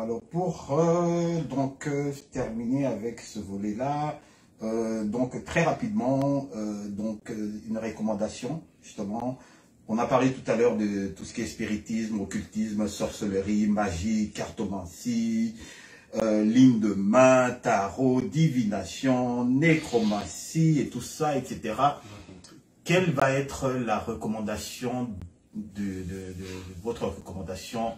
Alors pour terminer avec ce volet-là, donc très rapidement, une recommandation justement. On a parlé tout à l'heure de tout ce qui est spiritisme, occultisme, sorcellerie, magie, cartomancie, ligne de main, tarot, divination, nécromancie et tout ça, etc. Quelle va être la recommandation votre recommandation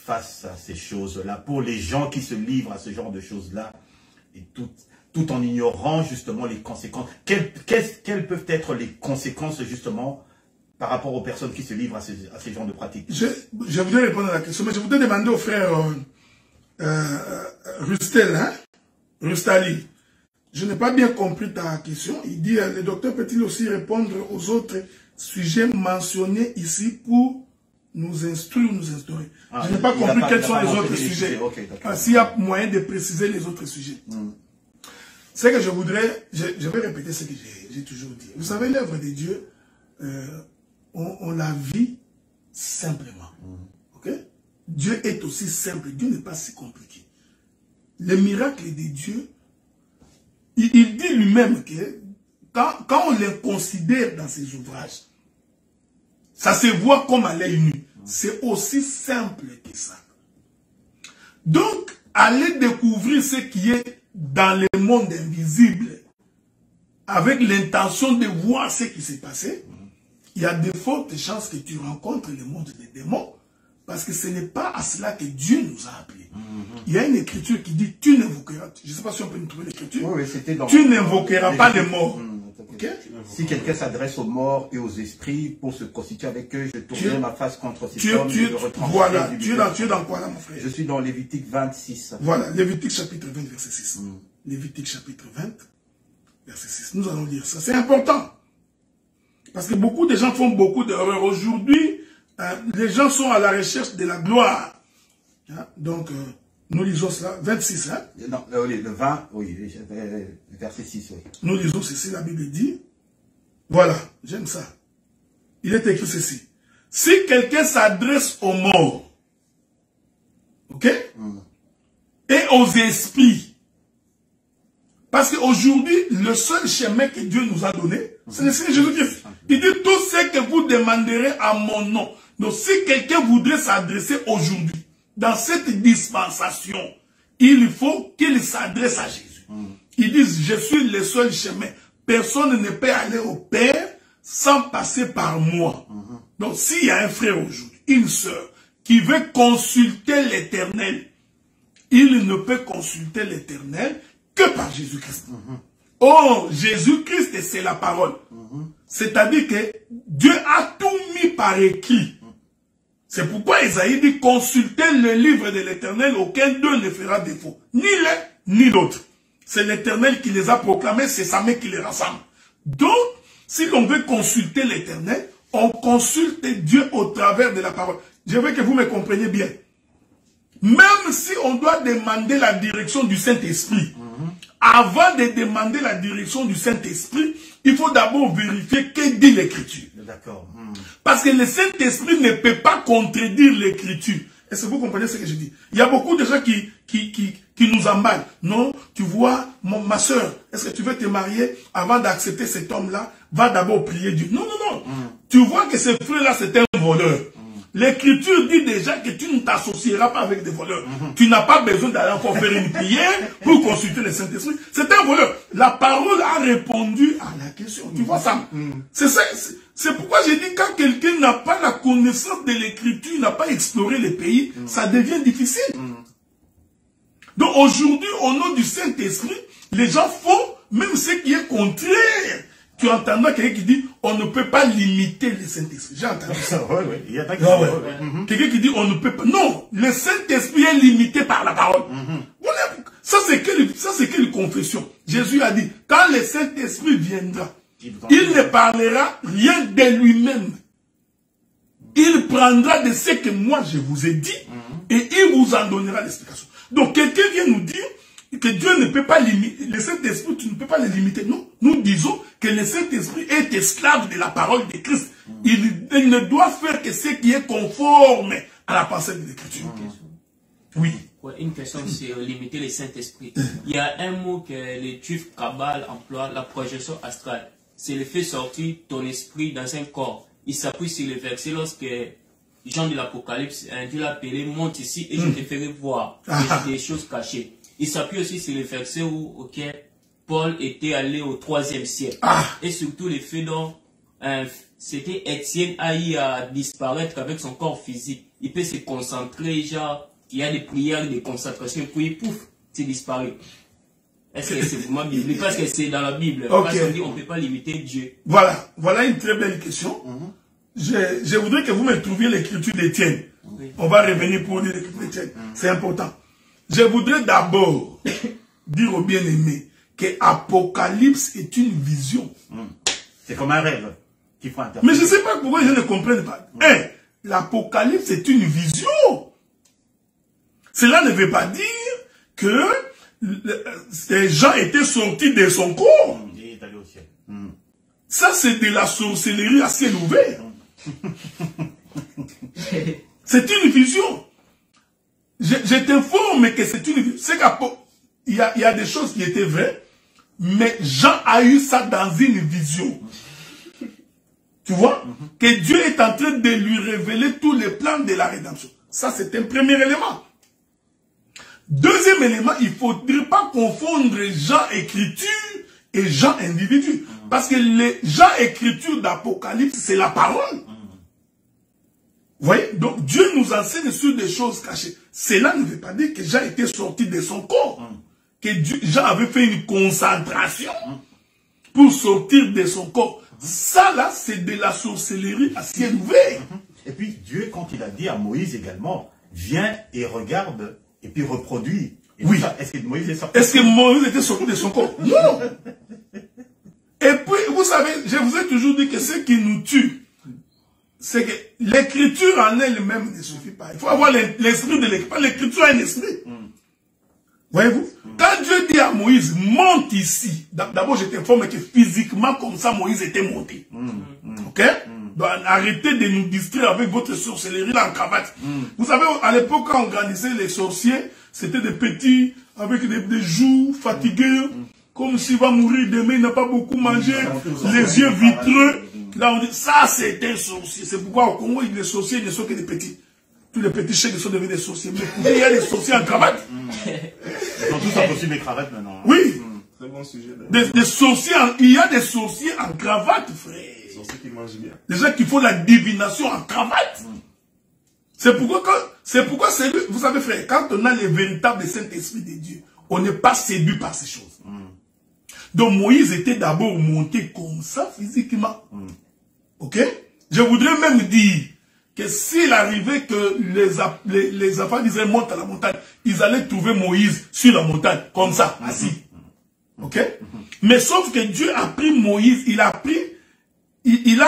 face à ces choses-là pour les gens qui se livrent à ce genre de choses-là et tout en ignorant justement les conséquences? Quelles peuvent être les conséquences justement par rapport aux personnes qui se livrent à ces genres de pratiques? Je voudrais répondre à la question, mais je voudrais demander au frère Rustel, Rustali. Je n'ai pas bien compris ta question. Il dit, le docteur peut-il aussi répondre aux autres sujets mentionnés ici pour nous instruire ou nous instaurer? Je n'ai pas compris quels sont les autres sujets. Okay, s'il y a moyen de préciser les autres sujets. C'est que je voudrais, je vais répéter ce que j'ai toujours dit. Vous savez, l'œuvre de Dieu, on la vit simplement. Okay? Dieu est aussi simple. Dieu n'est pas si compliqué. Les miracles de Dieu, il dit lui-même que quand on les considère dans ses ouvrages, ça se voit comme à l'œil nu. C'est aussi simple que ça. Donc, allez découvrir ce qui est dans le monde invisible avec l'intention de voir ce qui s'est passé. Il y a de fortes chances que tu rencontres le monde des démons, parce que ce n'est pas à cela que Dieu nous a appelés. Il y a une écriture qui dit, tu n'invoqueras, je ne sais pas si on peut nous trouver l'écriture, tu n'invoqueras pas les morts. Okay? Si quelqu'un s'adresse aux morts et aux esprits pour se constituer avec eux, je tournerai ma face contre ces hommes. Voilà, tu es dans quoi là, mon frère? Je suis dans Lévitique 26. Voilà, Lévitique chapitre 20, verset 6. Lévitique chapitre 20, verset 6. Nous allons lire ça. C'est important. Parce que beaucoup de gens font beaucoup d'erreurs. Aujourd'hui, les gens sont à la recherche de la gloire. Donc, nous lisons cela. 26, hein? Non, le 20, oui, verset 6, oui. Nous lisons ceci, la Bible dit. Voilà, j'aime ça. Il est écrit ceci. Si quelqu'un s'adresse aux morts, ok? Et aux esprits. Parce qu'aujourd'hui, le seul chemin que Dieu nous a donné, c'est le Seigneur Jésus-Christ. Il dit tout ce que vous demanderez à mon nom. Donc si quelqu'un voudrait s'adresser aujourd'hui, dans cette dispensation, il faut qu'il s'adresse à Jésus. Ils disent, je suis le seul chemin. Personne ne peut aller au Père sans passer par moi. Donc s'il y a un frère aujourd'hui, une sœur, qui veut consulter l'Éternel, il ne peut consulter l'Éternel que par Jésus-Christ. Oh, Jésus-Christ, c'est la parole. C'est-à-dire que Dieu a tout mis par écrit. C'est pourquoi Isaïe dit, consultez le livre de l'Éternel, aucun d'eux ne fera défaut. Ni l'un, ni l'autre. C'est l'Éternel qui les a proclamés, c'est sa main qui les rassemble. Donc, si l'on veut consulter l'Éternel, on consulte Dieu au travers de la parole. Je veux que vous me compreniez bien. Même si on doit demander la direction du Saint-Esprit, avant de demander la direction du Saint-Esprit, il faut d'abord vérifier que dit l'Écriture. D'accord. Parce que le Saint-Esprit ne peut pas contredire l'Écriture. Est-ce que vous comprenez ce que je dis? Il y a beaucoup de gens qui nous emballent. Non, tu vois, ma soeur, est-ce que tu veux te marier avant d'accepter cet homme-là? Va d'abord prier Dieu. Non, non, non. Tu vois que ce frère-là, c'est un voleur. L'Écriture dit déjà que tu ne t'associeras pas avec des voleurs. Tu n'as pas besoin d'aller encore faire une prière pour consulter le Saint-Esprit. C'est un voleur. La parole a répondu à la question. Tu vois ça? C'est ça. C'est pourquoi j'ai dit quand quelqu'un n'a pas la connaissance de l'Écriture, n'a pas exploré les pays, ça devient difficile. Donc aujourd'hui, au nom du Saint-Esprit, les gens font même ce qui est contraire. Tu entendras quelqu'un qui dit on ne peut pas limiter le Saint-Esprit. J'ai entendu ça. Quelqu'un qui dit on ne peut pas. Non, le Saint-Esprit est limité par la parole. Ça c'est quelle confession. Jésus a dit quand le Saint-Esprit viendra, il ne parlera rien de lui-même. Il prendra de ce que moi je vous ai dit et il vous en donnera l'explication. Donc quelqu'un vient nous dire que Dieu ne peut pas limiter, le Saint-Esprit, tu ne peux pas le limiter. Non, nous disons que le Saint-Esprit est esclave de la parole de Christ. Il ne doit faire que ce qui est conforme à la pensée de l'Écriture. Oui. Ouais, une question sur limiter le Saint-Esprit. Il y a un mot que les juifs Kabbale emploient, la projection astrale. C'est le fait sortir ton esprit dans un corps. Il s'appuie sur le verset lorsque Jean de l'Apocalypse, Dieu l'a appelé, monte ici et je te ferai voir des choses cachées. Il s'appuie aussi sur le verset où Paul était allé au 3e siècle. Et surtout le fait dont c'était Étienne a eu à disparaître avec son corps physique. Il peut se concentrer, genre, il y a des prières de concentration, puis pouf, c'est disparu. Est-ce que c'est vraiment biblique? Parce que c'est dans la Bible. Parce qu'on dit on ne peut pas limiter Dieu. Voilà, voilà une très belle question. Je voudrais que vous me trouviez l'écriture d'Étienne. Oui. On va revenir pour lire l'écriture d'Étienne. C'est important. Je voudrais d'abord dire aux bien-aimés que Apocalypse est une vision. C'est comme un rêve qu'il faut interpréter. Mais je ne sais pas pourquoi je ne comprends pas. L'Apocalypse est une vision. Cela ne veut pas dire que ces gens étaient sortis de son corps. Il est allé au ciel. Ça, c'est de la sorcellerie à ciel ouvert. C'est une vision. Je t'informe que c'est une vision. C'est qu'il y a des choses qui étaient vraies, mais Jean a eu ça dans une vision. Tu vois? Que Dieu est en train de lui révéler tous les plans de la rédemption. Ça, c'est un premier élément. Deuxième élément, il ne faudrait pas confondre Jean écriture et Jean individu. Parce que les Jean écriture d'Apocalypse, c'est la parole. Vous voyez? Donc Dieu nous enseigne sur des choses cachées. Cela ne veut pas dire que Jean était sorti de son corps. Que Jean avait fait une concentration pour sortir de son corps. Ça là, c'est de la sorcellerie à ciel ouvert. Et puis Dieu, quand il a dit à Moïse également, viens et regarde, et puis reproduit. Et oui. Est-ce que Moïse est sorti? Est-ce que Moïse était sorti de son corps? Non. Et puis, vous savez, je vous ai toujours dit que ce qui nous tue, c'est que l'écriture en elle-même ne suffit pas. Il faut avoir l'esprit de l'écriture. L'écriture a un esprit. Voyez-vous? Quand Dieu dit à Moïse, monte ici, d'abord je t'informe que physiquement comme ça, Moïse était monté. Ok? Donc arrêtez de nous distraire avec votre sorcellerie là en cravate. Vous savez, à l'époque, quand on grandissait les sorciers, c'était des petits, avec des joues fatigués, comme s'il va mourir demain, il n'a pas beaucoup mangé, les yeux vitreux. Là, on dit, ça, c'est un sorcier. C'est pourquoi au Congo, les sorciers ne sont que des petits. Tous les petits chèques sont devenus des sorciers. Mais il y a des sorciers en cravate. Ils sont tous impossibles les cravates maintenant. Oui. Très bon sujet. Des sorciers, il y a des sorciers en cravate, frère. Des sorciers qui mangent bien. Des gens qui font la divination en cravate. C'est pourquoi, vous savez, frère, quand on a le véritable Saint-Esprit de Dieu, on n'est pas séduit par ces choses. Donc Moïse était d'abord monté comme ça physiquement. Ok? Je voudrais même dire que s'il arrivait que les enfants d'Israël montent à la montagne, ils allaient trouver Moïse sur la montagne, comme ça, assis. Ok? Mais sauf que Dieu a pris Moïse, il a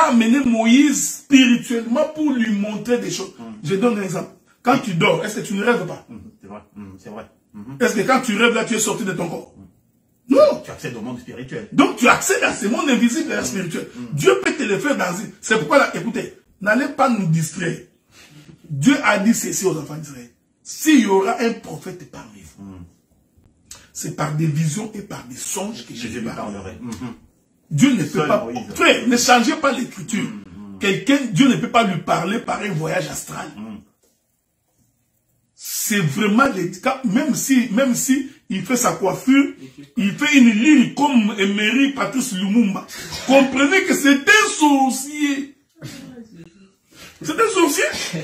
amené Moïse spirituellement pour lui montrer des choses. Je donne un exemple. Quand tu dors, est-ce que tu ne rêves pas? C'est vrai. C'est vrai. Est-ce que quand tu rêves là, tu es sorti de ton corps? Non. Tu accèdes au monde spirituel. Donc tu accèdes à ce monde invisible et spirituel. Dieu peut te le faire dans une... C'est pourquoi là, écoutez, n'allez pas nous distraire. Dieu a dit ceci aux enfants d'Israël. S'il y aura un prophète parmi vous, c'est par des visions et par des songes que je lui parlerai. Dieu ne peut pas... Frère, ne changez pas l'écriture. Dieu ne peut pas lui parler par un voyage astral. C'est vraiment même si il fait sa coiffure, il fait une ligne comme Emery Patrice Lumumba. Comprenez que c'est un sorcier. C'est un sorcier.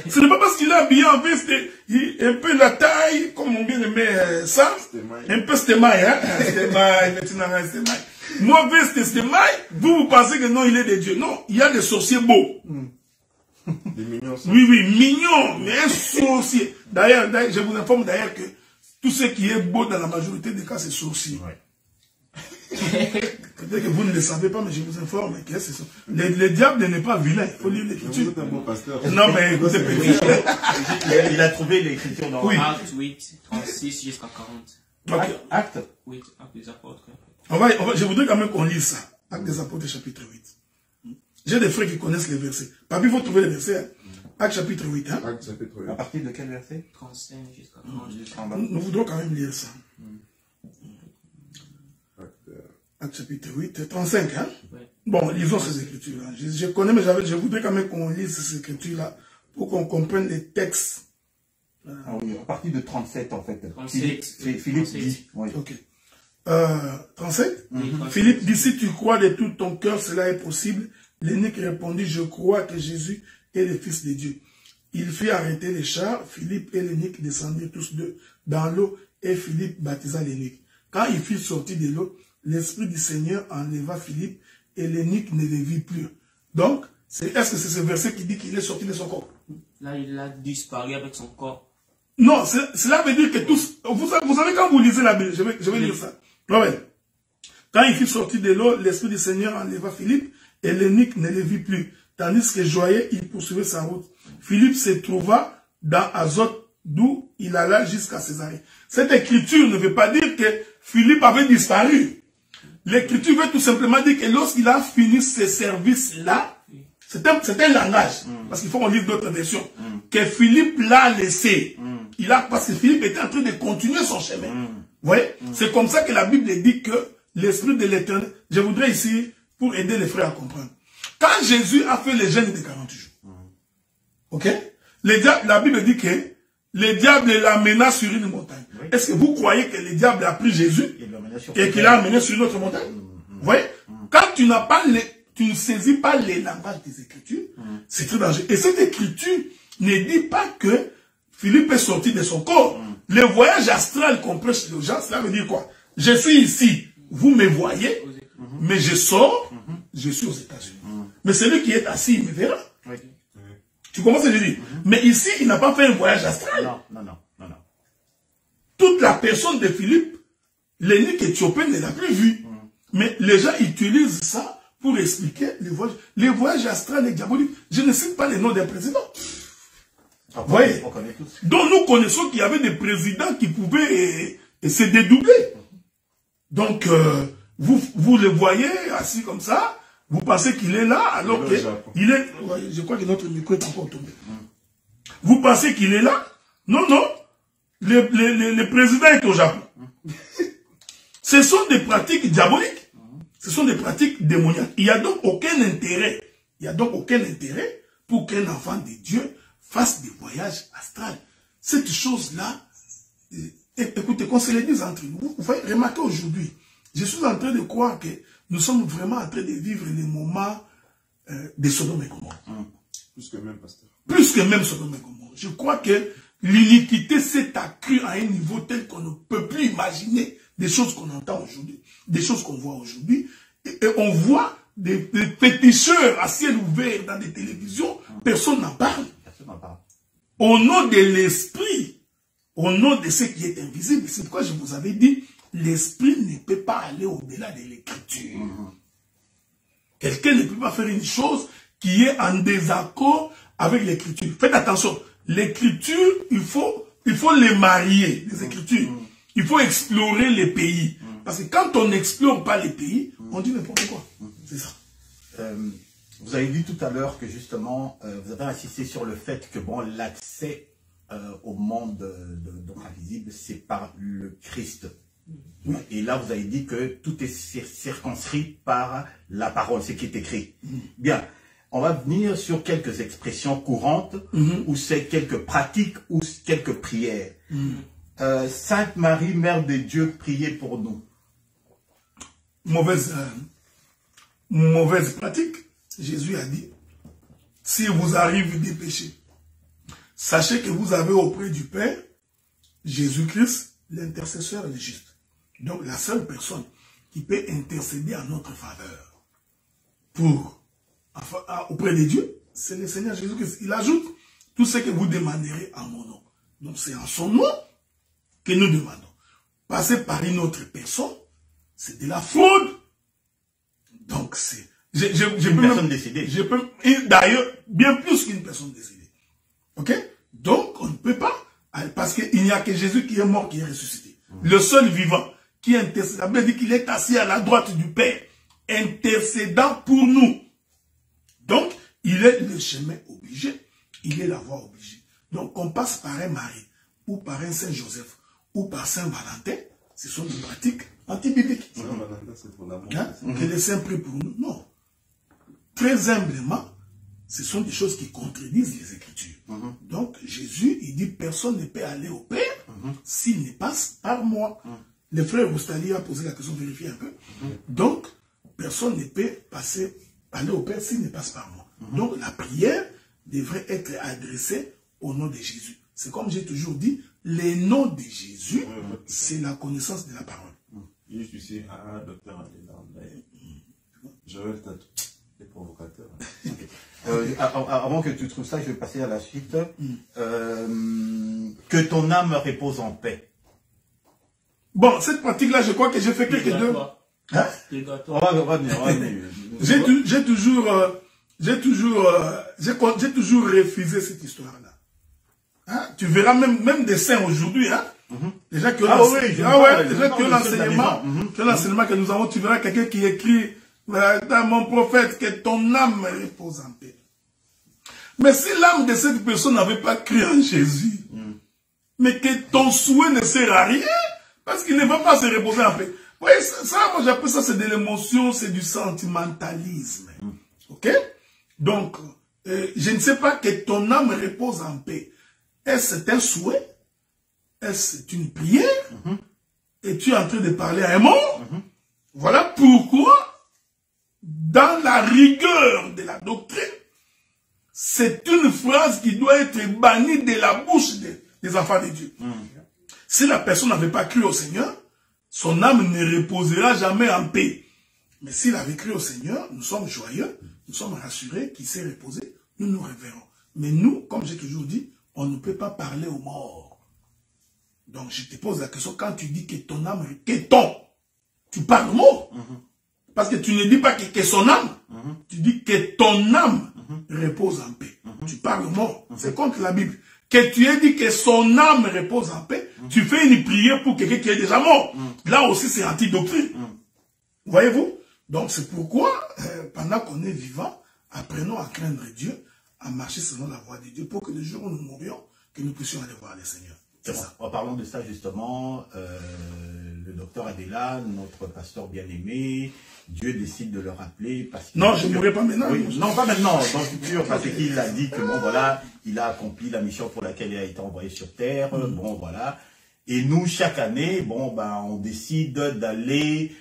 Ce n'est pas parce qu'il est habillé en veste, un peu la taille, comme on vient aimé ça, un peu stemaille, hein. Stemaille. Moi, veste stemaille, vous pensez que non, il est de Dieu. Non, il y a des sorciers beaux. Des mignons. Oui, mignons, mais un sorcier. D'ailleurs, je vous informe d'ailleurs que tout ce qui est beau dans la majorité des cas, c'est sorcier. Peut-être que vous ne le savez pas, mais je vous informe que c'est ça. Le diable n'est pas vilain, il faut lire l'écriture. Vous êtes un bon pasteur. Non, mais écoutez, il a trouvé l'écriture dans Acte 8, 36 jusqu'à 40. Acte 8, Acte des apôtres. Je voudrais quand même qu'on lise ça. Acte des apôtres, chapitre 8. J'ai des frères qui connaissent les versets. Papi, il faut trouver les versets. Acte chapitre 8. Hein? Acte chapitre À 8. partir de quel verset? 35 jusqu'à 40. Jusqu'en bas. Nous voudrons quand même lire ça. Acte. Acte chapitre 8, 35. Hein? Ouais. Bon, lisons ces écritures-là. Je connais, mais je voudrais quand même qu'on lise ces écritures-là pour qu'on comprenne les textes. Ah oui, à partir de 37 en fait. 37. Philippe 37. dit. Oui. Ok. 37. Oui, 37. Philippe dit, si tu crois de tout ton cœur, cela est possible. L'eunuque répondit, je crois que Jésus est le Fils de Dieu. Il fit arrêter les chars. Philippe et l'eunuque descendirent tous deux dans l'eau et Philippe baptisa l'eunuque. Quand il fut sorti de l'eau, l'Esprit du Seigneur enleva Philippe et l'eunuque ne le vit plus. Donc, est-ce que c'est ce verset qui dit qu'il est sorti de son corps? Là, il a disparu avec son corps. Non, cela veut dire que tous... Vous savez, quand vous lisez la Bible, je vais lire ça. Ouais. Quand il fut sorti de l'eau, l'Esprit du Seigneur enleva Philippe et l'eunuque ne le vit plus. Tandis que joyeux, il poursuivait sa route. Philippe se trouva dans Azote, d'où il alla jusqu'à Césarée. Cette écriture ne veut pas dire que Philippe avait disparu. L'écriture veut tout simplement dire que lorsqu'il a fini ce service-là, c'est un langage, parce qu'il faut qu'on lise d'autres versions, que Philippe l'a laissé. Parce que Philippe était en train de continuer son chemin. Vous voyez? C'est comme ça que la Bible dit que l'Esprit de l'Éternel, je voudrais ici, pour aider les frères à comprendre. Quand Jésus a fait le jeûne de 40 jours, ok? La Bible dit que le diable l'amena sur une montagne. Oui. Est-ce que vous croyez que le diable a pris Jésus et qu'il l'a amené sur une autre montagne? Vous voyez? Quand tu n'as pas tu ne saisis pas les langages des Écritures, c'est très dangereux. Et cette Écriture ne dit pas que Philippe est sorti de son corps. Le voyage astral qu'on prêche aux gens, cela veut dire quoi? Je suis ici, vous me voyez, mais je sors, je suis aux États-Unis. Mais celui qui est assis, il me verra. Oui. Tu comprends ce que je dis? Mais ici, il n'a pas fait un voyage astral. Non. Toute la personne de Philippe, l'eunuque éthiopien ne l'a plus vu. Mais les gens utilisent ça pour expliquer les voyages astral et diaboliques. Je ne cite pas les noms des présidents. Vous voyez? Donc nous connaissons qu'il y avait des présidents qui pouvaient se dédoubler. Donc, vous le voyez assis comme ça, vous pensez qu'il est là, alors qu'il est... Ouais, je crois que notre micro est encore tombé. Vous pensez qu'il est là? Non. Le président est au Japon. Ce sont des pratiques diaboliques. Ce sont des pratiques démoniaques. Il n'y a donc aucun intérêt. Pour qu'un enfant de Dieu fasse des voyages astrales. Cette chose-là, écoutez, qu'on se le dise entre nous. Vous voyez, remarquez aujourd'hui, je suis en train de croire que nous sommes vraiment en train de vivre les moments de Sodome et Gomorrhe. Plus que même, pasteur. Plus que même Sodome et Gomorrhe. Je crois que l'iniquité s'est accrue à un niveau tel qu'on ne peut plus imaginer des choses qu'on entend aujourd'hui, des choses qu'on voit aujourd'hui. Et on voit des féticheurs à ciel ouvert dans des télévisions, personne n'en parle. Au nom de l'esprit, au nom de ce qui est invisible, c'est pourquoi je vous avais dit, l'esprit ne peut pas aller au-delà de l'écriture. Quelqu'un ne peut pas faire une chose qui est en désaccord avec l'écriture. Faites attention, l'écriture, il faut les marier, les écritures. Il faut explorer les pays. Parce que quand on n'explore pas les pays, on dit n'importe quoi. C'est ça. Vous avez dit tout à l'heure que justement, vous avez insisté sur le fait que bon, l'accès au monde invisible, c'est par le Christ. Oui. Et là, vous avez dit que tout est circonscrit par la parole, ce qui est écrit. Bien, on va venir sur quelques expressions courantes, ou c'est quelques pratiques, ou quelques prières. Sainte Marie, Mère de Dieu, priez pour nous. Mauvaise pratique. Jésus a dit, si vous arrivez des péchés, sachez que vous avez auprès du Père, Jésus-Christ, l'intercesseur est juste. Donc la seule personne qui peut intercéder en notre faveur auprès de Dieu, c'est le Seigneur Jésus-Christ. Il ajoute tout ce que vous demanderez en mon nom. Donc c'est en son nom que nous demandons. Passer par une autre personne, c'est de la fraude. Donc c'est... Une personne décédée. D'ailleurs, bien plus qu'une personne décédée. Ok? Donc, on ne peut pas, parce qu'il n'y a que Jésus qui est mort, qui est ressuscité. Le seul vivant qui intercède, la Bible dit qu'il est assis à la droite du Père, intercédant pour nous. Donc, il est le chemin obligé il est la voie obligée. Donc, qu'on passe par un Marie, ou par un Saint Joseph, ou par Saint Valentin, ce sont des pratiques anti-bibliques. Saint Valentin, c'est pour l'amour. Hein? Que les saints prient pour nous. Non. Très humblement, ce sont des choses qui contredisent les Écritures. Donc, Jésus, il dit, personne ne peut aller au Père s'il ne passe par moi. Le frère Roustali a posé la question, vérifiez un peu. Donc, personne ne peut aller au Père s'il ne passe par moi. Donc, la prière devrait être adressée au nom de Jésus. C'est comme j'ai toujours dit, le nom de Jésus, c'est la connaissance de la parole. Juste ici, docteur Adélan, Joël, t'as des provocateurs. Avant que tu trouves ça, je vais passer à la suite. Que ton âme repose en paix. Bon, cette pratique-là, je crois que j'ai fait quelques deux. Hein? J'ai toujours refusé cette histoire-là. Hein? Tu verras même des saints aujourd'hui, hein? Les gens qui ont l'enseignement que nous avons, tu verras quelqu'un qui écrit dans mon prophète que ton âme repose en paix. Mais si l'âme de cette personne n'avait pas cru en Jésus, mais que ton souhait ne sert à rien, parce qu'il ne va pas se reposer en paix. Oui, ça, moi j'appelle ça, c'est de l'émotion, c'est du sentimentalisme. Ok? Donc, je ne sais pas que ton âme repose en paix. Est-ce un souhait? Est-ce une prière? Es-tu en train de parler à un mort? Voilà pourquoi, dans la rigueur de la doctrine, c'est une phrase qui doit être bannie de la bouche des enfants de Dieu. Si la personne n'avait pas cru au Seigneur, son âme ne reposera jamais en paix. Mais s'il avait cru au Seigneur, nous sommes joyeux, nous sommes rassurés qu'il s'est reposé, nous nous révérons. Mais nous, comme j'ai toujours dit, on ne peut pas parler aux morts. Donc je te pose la question, quand tu dis que ton âme, tu parles aux morts. Parce que tu ne dis pas que son âme, tu dis que ton âme repose en paix. Tu parles aux morts, c'est contre la Bible. Que tu aies dit que son âme repose en paix, tu fais une prière pour quelqu'un qui est déjà mort. Là aussi, c'est anti-doctrine. Voyez-vous? Donc, c'est pourquoi, pendant qu'on est vivant, apprenons à craindre Dieu, à marcher selon la voie de Dieu, pour que le jour où nous mourions, que nous puissions aller voir le Seigneur. C'est ça. En parlant de ça, justement, le docteur Adéla, notre pasteur bien-aimé, Dieu décide de le rappeler parce que... Non, je ne mourrai pas maintenant. Oui, non, pas maintenant, dans le futur, parce qu'il a dit que, bon, voilà, il a accompli la mission pour laquelle il a été envoyé sur Terre, bon, voilà. Et nous, chaque année, bon, ben, on décide d'aller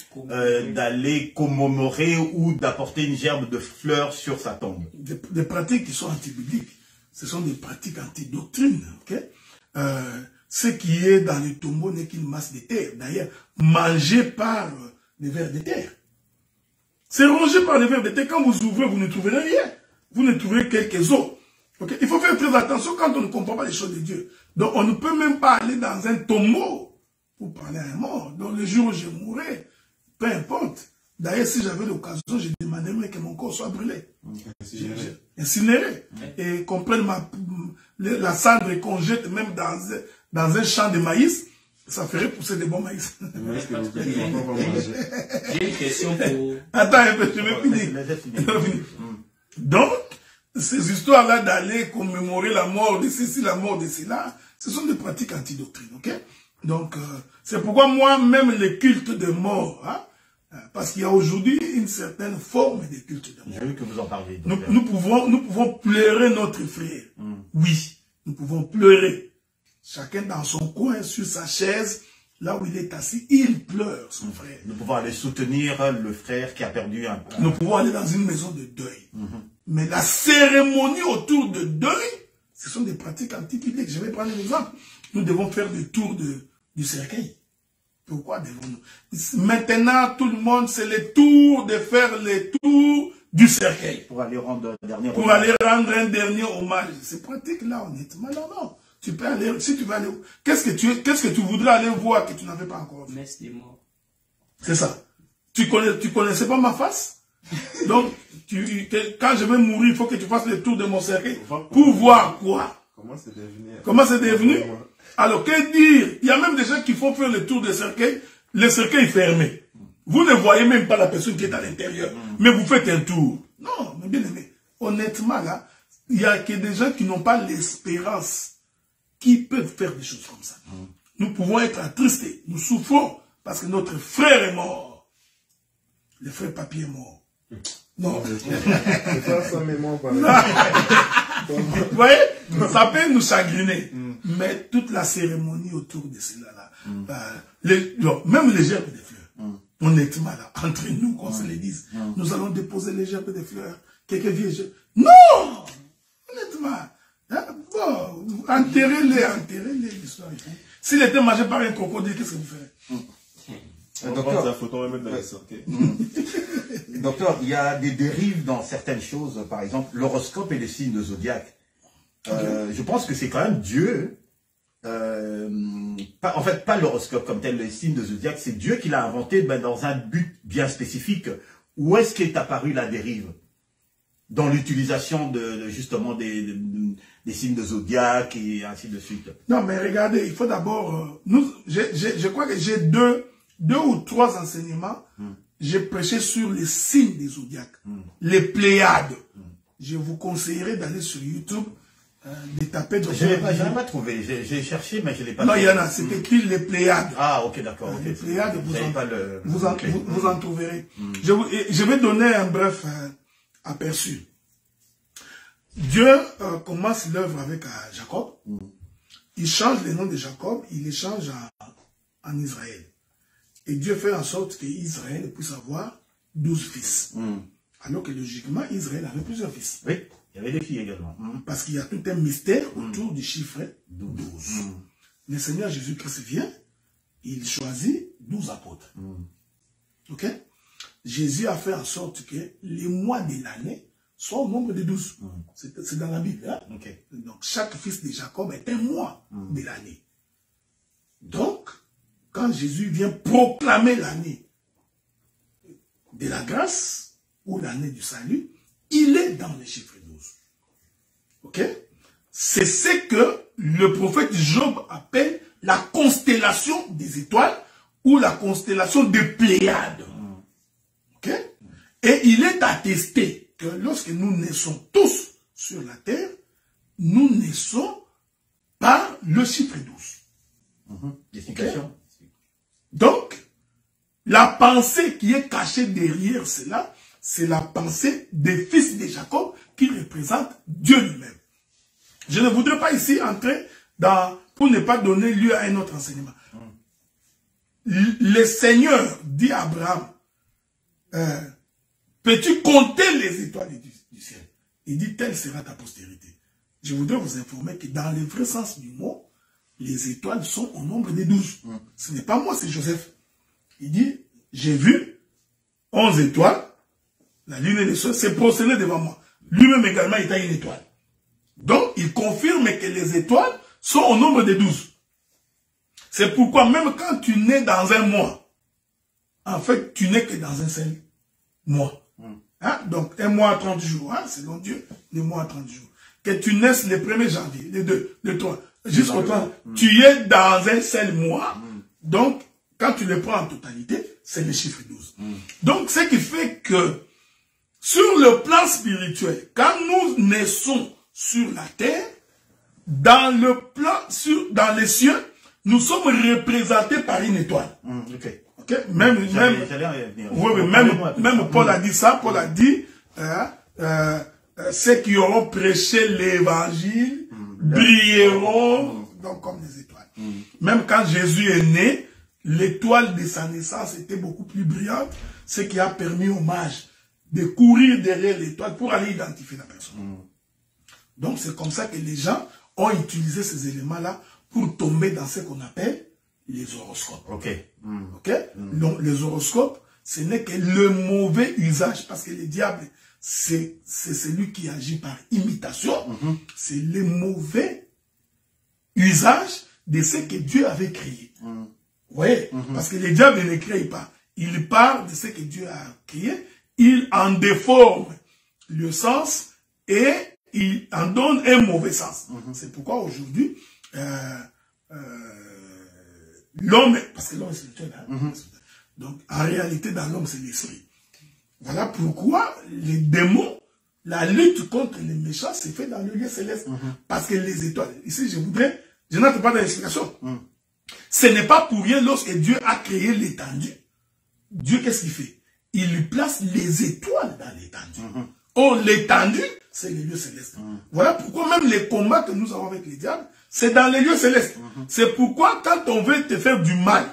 commémorer ou d'apporter une gerbe de fleurs sur sa tombe. Des pratiques qui sont anti-bibliques, ce sont des pratiques anti-doctrine, ok? Ce qui est dans les tombeaux n'est qu'une masse de terre. D'ailleurs, mangé par les vers de terre. C'est rongé par les vers de terre. Quand vous ouvrez, vous ne trouverez rien. Vous ne trouverez quelques os. Okay? Il faut faire très attention quand on ne comprend pas les choses de Dieu. Donc, on ne peut même pas aller dans un tombeau pour parler à un mort. Donc, le jour où je mourrai, peu importe. D'ailleurs, si j'avais l'occasion, je demanderais que mon corps soit brûlé. Incinéré. Et qu'on prenne la cendre et qu'on jette même dans un champ de maïs. Ça ferait pousser des bons maïs. J'ai une question pour... Attends un peu, je vais finir. Donc, ces histoires-là d'aller commémorer la mort de ceci, la mort de cela, ce sont des pratiques anti-doctrine, ok? Donc, c'est pourquoi moi-même les cultes de mort, hein, parce qu'il y a aujourd'hui une certaine forme de culte de mort. J'ai vu que vous en parlez. Nous pouvons pleurer notre frère. Oui, nous pouvons pleurer. Chacun dans son coin, sur sa chaise, là où il est assis, il pleure son frère. Nous pouvons aller soutenir le frère qui a perdu un... Nous pouvons aller dans une maison de deuil. Mais la cérémonie autour de deuil, ce sont des pratiques anti-bibliques. Je vais prendre un exemple. Nous devons faire le tour du cercueil. Pourquoi devons-nous? Maintenant, tout le monde, c'est le tour de faire le tour du cercueil. Pour aller rendre un dernier hommage. Pour aller rendre un dernier hommage. Ces pratiques-là, honnêtement, non. Tu peux aller, si tu veux aller, qu'est-ce que tu voudrais aller voir que tu n'avais pas encore vu? Messe des morts. C'est ça. Tu connaissais pas ma face? Donc, quand je vais mourir, il faut que tu fasses le tour de mon cercueil. Pour voir quoi? Comment c'est devenu? Alors, que dire? Il y a même des gens qui font faire le tour du cercueil. Le cercueil est fermé. Vous ne voyez même pas la personne qui est à l'intérieur. Mais vous faites un tour. Non, mais bien aimé. Honnêtement, là, il y a que des gens qui n'ont pas l'espérance, qui peuvent faire des choses comme ça. Nous pouvons être attristés, nous souffrons, parce que notre frère est mort. Le frère Papier est mort. Non. C'est pas ça, mais moi, Vous voyez, ça peut nous chagriner. Mais toute la cérémonie autour de cela, là, même les gerbes de fleurs, honnêtement, là, entre nous, qu'on se les dise, nous allons déposer les gerbes de fleurs, quelques vieilles gerbes. Non! Honnêtement, hein, bon, enterrez-les, l'histoire. S'il était mangé par un crocodile, qu'est-ce que vous ferez? On va prendre sa photo, on va mettre dans la sortie. Docteur, il y a des dérives dans certaines choses, par exemple l'horoscope et les signes de zodiaque. Je pense que c'est quand même Dieu, en fait pas l'horoscope comme tel, les signes de zodiaque, c'est Dieu qui l'a inventé dans un but bien spécifique. Où est-ce qu'est apparue la dérive? Dans l'utilisation justement des signes de zodiaque et ainsi de suite. Non, mais regardez, il faut d'abord... je crois que j'ai deux ou trois enseignements. J'ai prêché sur les signes des zodiaques, les Pléiades. Je vous conseillerais d'aller sur YouTube, de taper... Je n'ai pas trouvé, j'ai cherché, mais je ne l'ai pas trouvé. Non, il y en a, c'est écrit les Pléiades. Ah, ok, d'accord. Les Pléiades, vous en trouverez. Je vais donner un bref aperçu. Dieu commence l'œuvre avec Jacob. Il change le nom de Jacob, il les change en Israël. Et Dieu fait en sorte qu'Israël puisse avoir 12 fils. Alors que logiquement, Israël avait plusieurs fils. Oui, il y avait des filles également. Parce qu'il y a tout un mystère autour du chiffre 12. Le Seigneur Jésus-Christ vient, il choisit 12 apôtres. Ok? Jésus a fait en sorte que les mois de l'année soient au nombre de 12. C'est dans la Bible. Hein? Okay. Donc, chaque fils de Jacob est un mois de l'année. Donc, quand Jésus vient proclamer l'année de la grâce ou l'année du salut, il est dans le chiffre 12. Ok? C'est ce que le prophète Job appelle la constellation des étoiles ou la constellation des Pléiades. Ok? Et il est attesté que lorsque nous naissons tous sur la terre, nous naissons par le chiffre 12. Explication. Okay? Donc, la pensée qui est cachée derrière cela, c'est la pensée des fils de Jacob qui représente Dieu lui-même. Je ne voudrais pas ici entrer pour ne pas donner lieu à un autre enseignement. Le Seigneur dit à Abraham, peux-tu compter les étoiles du ciel? Il dit, telle sera ta postérité. Je voudrais vous informer que dans le vrai sens du mot, les étoiles sont au nombre de 12. Ce n'est pas moi, c'est Joseph. Il dit, j'ai vu 11 étoiles, la lune et le soleil s'est prosterné devant moi. Lui-même également, il a une étoile. Donc, il confirme que les étoiles sont au nombre de 12. C'est pourquoi même quand tu nais dans un mois, en fait, tu n'es que dans un seul mois. Hein? Donc, un mois à 30 jours, hein? Selon Dieu, le mois à 30 jours. Que tu naisses le 1er janvier, le 2, le 3, jusqu'au 3, tu es dans un seul mois. Donc, quand tu le prends en totalité, c'est le chiffre 12. Donc, ce qui fait que, sur le plan spirituel, quand nous naissons sur la terre, dans les cieux, nous sommes représentés par une étoile. Okay? Même Paul a dit ça. Paul a dit, ceux qui auront prêché l'évangile brilleront donc comme des étoiles. Même quand Jésus est né, l'étoile de sa naissance était beaucoup plus brillante, ce qui a permis aux mages de courir derrière l'étoile pour aller identifier la personne. Donc c'est comme ça que les gens ont utilisé ces éléments-là pour tomber dans ce qu'on appelle les horoscopes. Donc les horoscopes, ce n'est que le mauvais usage, parce que le diable, c'est celui qui agit par imitation. C'est le mauvais usage de ce que Dieu avait créé. Vous voyez? Parce que le diable ne crée pas. Il parle de ce que Dieu a créé, il en déforme le sens et il en donne un mauvais sens. C'est pourquoi aujourd'hui, l'homme, parce que l'homme est spirituel, hein? Donc en réalité dans l'homme c'est l'esprit. Voilà pourquoi les démons, la lutte contre les méchants se fait dans le lieu céleste. Parce que les étoiles, ici je n'entre pas dans l'explication. Ce n'est pas pour rien lorsque Dieu a créé l'étendue. Dieu, qu'est-ce qu'il fait? Il lui place les étoiles dans l'étendue. Or, l'étendue, c'est les lieux célestes. Voilà pourquoi même les combats que nous avons avec les diables, c'est dans les lieux célestes. C'est pourquoi quand on veut te faire du mal,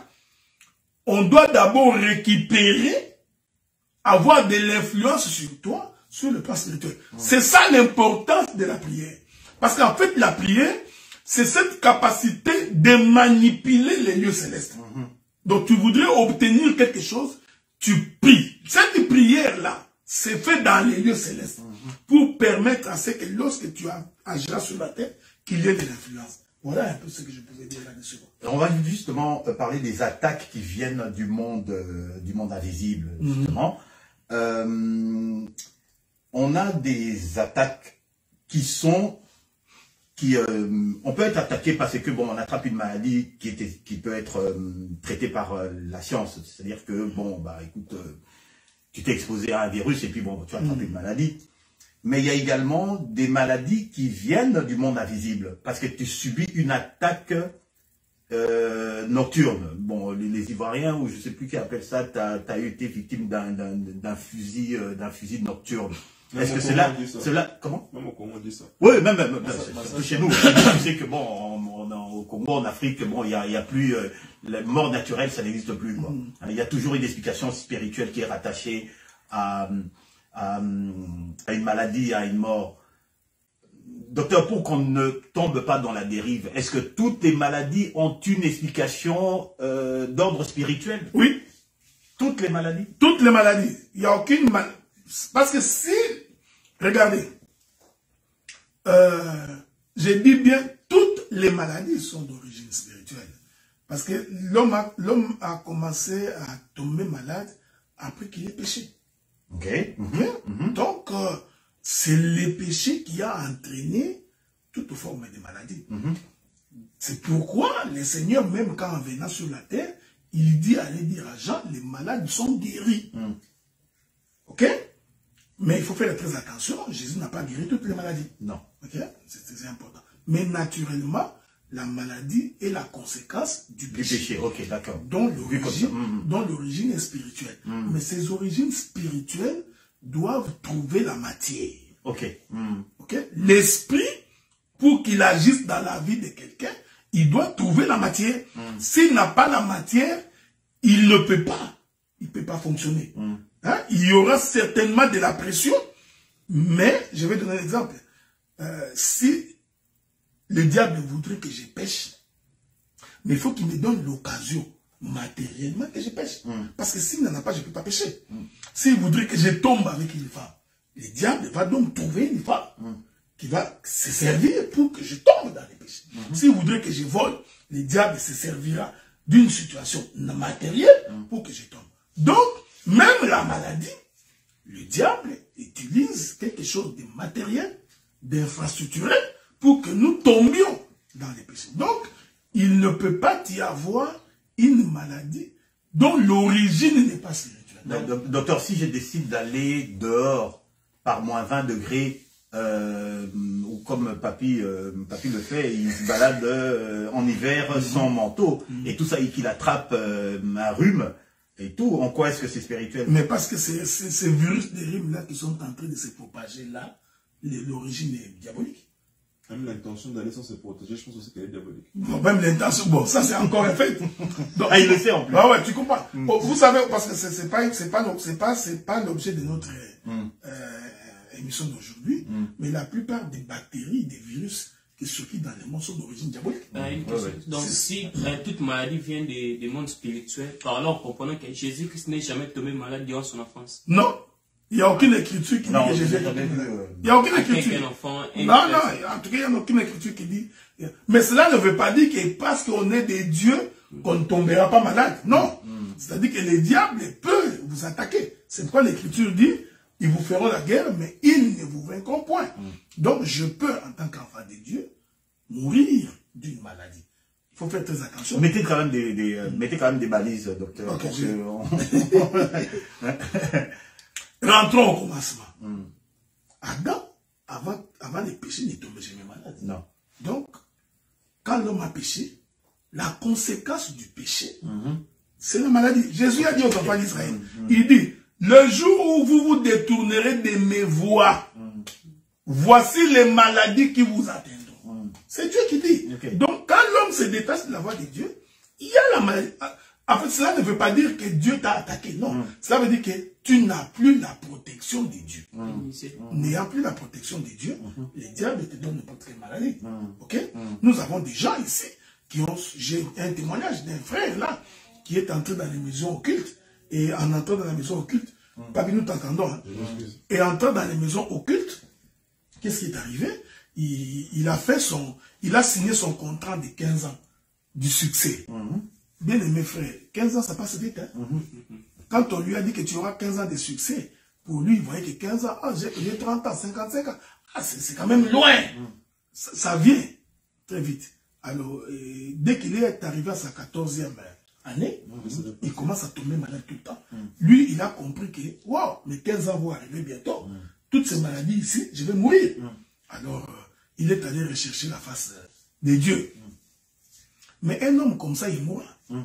on doit d'abord récupérer, avoir de l'influence sur toi, sur le plan spirituel. C'est ça l'importance de la prière. Parce qu'en fait, la prière, c'est cette capacité de manipuler les lieux célestes. Donc, tu voudrais obtenir quelque chose, tu pries. Cette prière-là, c'est fait dans les lieux célestes pour permettre à ce que lorsque tu agiras sur la terre, qu'il y ait de l'influence. Voilà un peu ce que je pouvais dire là-dessus. On va justement parler des attaques qui viennent du monde invisible, justement. On a des attaques on peut être attaqué parce que bon, on attrape une maladie qui peut être traitée par la science. C'est-à-dire que bon, bah écoute, tu t'es exposé à un virus et puis bon, tu as attrapé une maladie. Mais il y a également des maladies qui viennent du monde invisible parce que tu subis une attaque nocturne. Bon, les Ivoiriens, ou je sais plus qui appelle ça, t'as été victime d'un fusil nocturne. Est-ce que c'est là, comment? Même au Congo, on dit ça. Oui, même surtout chez nous. Tu sais que bon, au Congo, en Afrique, bon, il y a plus, la mort naturelle, ça n'existe plus, quoi. Il y a toujours une explication spirituelle qui est rattachée à une maladie, à une mort. Docteur, pour qu'on ne tombe pas dans la dérive, est-ce que toutes les maladies ont une explication d'ordre spirituel? Oui. Toutes les maladies? Toutes les maladies. Il n'y a aucune maladie. Parce que si, regardez, j'ai dit bien, toutes les maladies sont d'origine spirituelle. Parce que l'homme a commencé à tomber malade après qu'il ait péché. Ok. Donc, c'est le péché qui a entraîné toute forme de maladie. C'est pourquoi le Seigneur, même quand en venant sur la terre, il dit, allez dire à Jean, les malades sont guéris. Ok? Mais il faut faire très attention, Jésus n'a pas guéri toutes les maladies. Non. Ok? C'est important. Mais naturellement, la maladie est la conséquence du péché. Ok, d'accord. Dont l'origine est spirituelle. Mais ces origines spirituelles doivent trouver la matière. Ok. Ok? L'esprit, pour qu'il agisse dans la vie de quelqu'un, il doit trouver la matière. S'il n'a pas la matière, il ne peut pas. Il ne peut pas fonctionner. Hein? Il y aura certainement de la pression, mais je vais donner un exemple. Si le diable voudrait que je pêche, mais il faut qu'il me donne l'occasion matériellement que je pêche. Parce que s'il n'en a pas, je ne peux pas pêcher. S'il voudrait que je tombe avec une femme, le diable va donc trouver une femme qui va se servir pour que je tombe dans les péchés. S'il voudrait que je vole, le diable se servira d'une situation matérielle pour que je tombe. Donc, même la maladie, le diable utilise quelque chose de matériel, d'infrastructurel, pour que nous tombions dans les péchés. Donc, il ne peut pas y avoir une maladie dont l'origine n'est pas spirituelle. Docteur, si je décide d'aller dehors par moins 20 degrés, ou comme papy le fait, il se balade en hiver sans manteau, et tout ça, et qu'il attrape un rhume, et tout, en quoi est-ce que c'est spirituel? Mais parce que ces virus des rhumes-là qui sont en train de se propager là, l'origine est diabolique. Même l'intention d'aller sans se protéger, je pense aussi qu'elle est diabolique. Bon, même l'intention, bon, ça c'est encore un fait. Donc, il le sait en plus. Ah ouais, tu comprends. Vous savez, parce que c'est pas l'objet de notre émission d'aujourd'hui, mais la plupart des bactéries, des virus qui circulent dans les mondes sont d'origine diabolique. Donc si toute maladie vient des mondes spirituels, par alors comprenons que Jésus-Christ n'est jamais tombé malade durant son enfance. Non. Il n'y a aucune écriture qui dit que Jésus est tombé malade. Il n'y a aucune écriture. Non, en tout cas, il n'y a aucune écriture qui dit. Mais cela ne veut pas dire que parce qu'on est des dieux, qu'on ne tombera pas malade. Non. C'est-à-dire que les diables peuvent vous attaquer. C'est pourquoi l'écriture dit, ils vous feront la guerre, mais ils ne vous vaincront point. Donc, je peux, en tant qu'enfant de Dieu, mourir d'une maladie. Il faut faire très attention. Mettez quand même des balises, docteur. Okay, Rentrons au commencement. Adam péché, il n'est tombé jamais malade. Non. Donc, quand l'homme a péché, la conséquence du péché, c'est la maladie. Jésus a dit aux enfants d'Israël, il dit, le jour où vous vous détournerez de mes voies, voici les maladies qui vous atteindront. C'est Dieu qui dit. Okay. Donc, quand l'homme se détache de la voie de Dieu, il y a la maladie. En fait, cela ne veut pas dire que Dieu t'a attaqué. Non. Cela veut dire que tu n'as plus la protection de Dieu. N'ayant plus la protection de Dieu, les diables te donnent n'importe quelle maladie. Ok? Nous avons des gens ici qui ont... J'ai un témoignage d'un frère là qui est entré dans les maisons occultes. Et en entrant dans la maison occulte, Papi, nous t'entendons. Hein? Et entrant dans les maisons occultes, qu'est-ce qui est arrivé? Il a signé son contrat de 15 ans du succès. Bien aimé frère, 15 ans ça passe vite. Hein? Quand on lui a dit que tu auras 15 ans de succès, pour lui, il voyait que 15 ans, j'ai 30 ans, 55 ans, c'est quand même loin. Ça vient très vite. Alors, dès qu'il est arrivé à sa 14e année, il commence à tomber malade tout le temps. Lui, il a compris que, wow, mes 15 ans vont arriver bientôt. Toutes ces maladies ici, je vais mourir. Alors, il est allé rechercher la face de Dieu. Mais un homme comme ça, il mourra. Il ne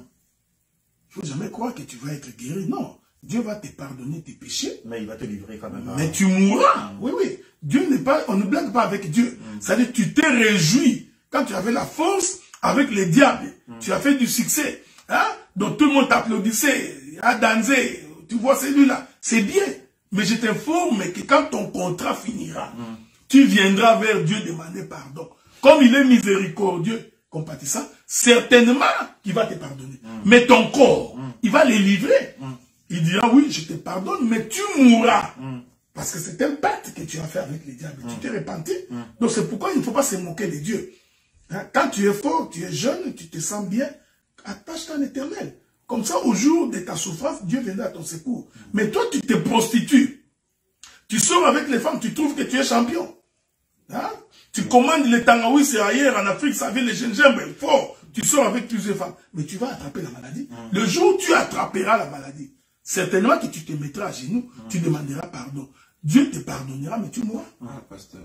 faut jamais croire que tu vas être guéri. Non. Dieu va te pardonner tes péchés. Mais il va te livrer quand même. Mais tu mourras. Oui, oui. Dieu n'est pas, on ne blague pas avec Dieu. C'est-à-dire que tu t'es réjoui quand tu avais la force avec les diables. Tu as fait du succès. Hein? Donc tout le monde t'applaudissait, a dansé. Tu vois celui-là. C'est bien. Mais je t'informe que quand ton contrat finira, tu viendras vers Dieu demander pardon. Comme il est miséricordieux, compatissant, certainement qu'il va te pardonner. Mais ton corps, il va les livrer. Il dira, oui, je te pardonne, mais tu mourras. Parce que c'est un pacte que tu as fait avec les diables. Tu t'es repenti. Donc c'est pourquoi il ne faut pas se moquer de Dieu. Hein? Quand tu es fort, tu es jeune, tu te sens bien, attache-toi à l'Éternel. Comme ça, au jour de ta souffrance, Dieu viendra à ton secours. Mais toi, tu te prostitues. Tu sors avec les femmes, tu trouves que tu es champion. Hein? Tu commandes les tangaouis, c'est ailleurs, en Afrique, ça vient les gingembre, fort. Tu sors avec plusieurs femmes. Mais tu vas attraper la maladie. Le jour où tu attraperas la maladie, certainement que tu te mettras à genoux, tu demanderas pardon. Dieu te pardonnera, mais tu mourras. Pasteur.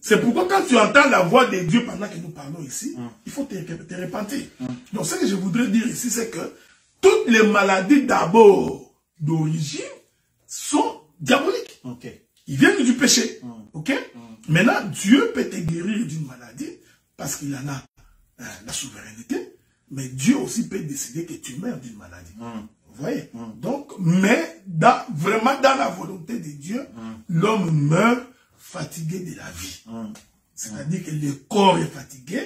C'est pourquoi quand tu entends la voix de Dieu pendant que nous parlons ici, il faut te repentir. Donc ce que je voudrais dire ici, c'est que toutes les maladies d'abord d'origine sont diaboliques. Ils viennent du péché. Maintenant, Dieu peut te guérir d'une maladie parce qu'il en a la souveraineté, mais Dieu aussi peut décider que tu meurs d'une maladie. Vous voyez? Donc, mais vraiment dans la volonté de Dieu, l'homme meurt fatigué de la vie. C'est-à-dire que le corps est fatigué.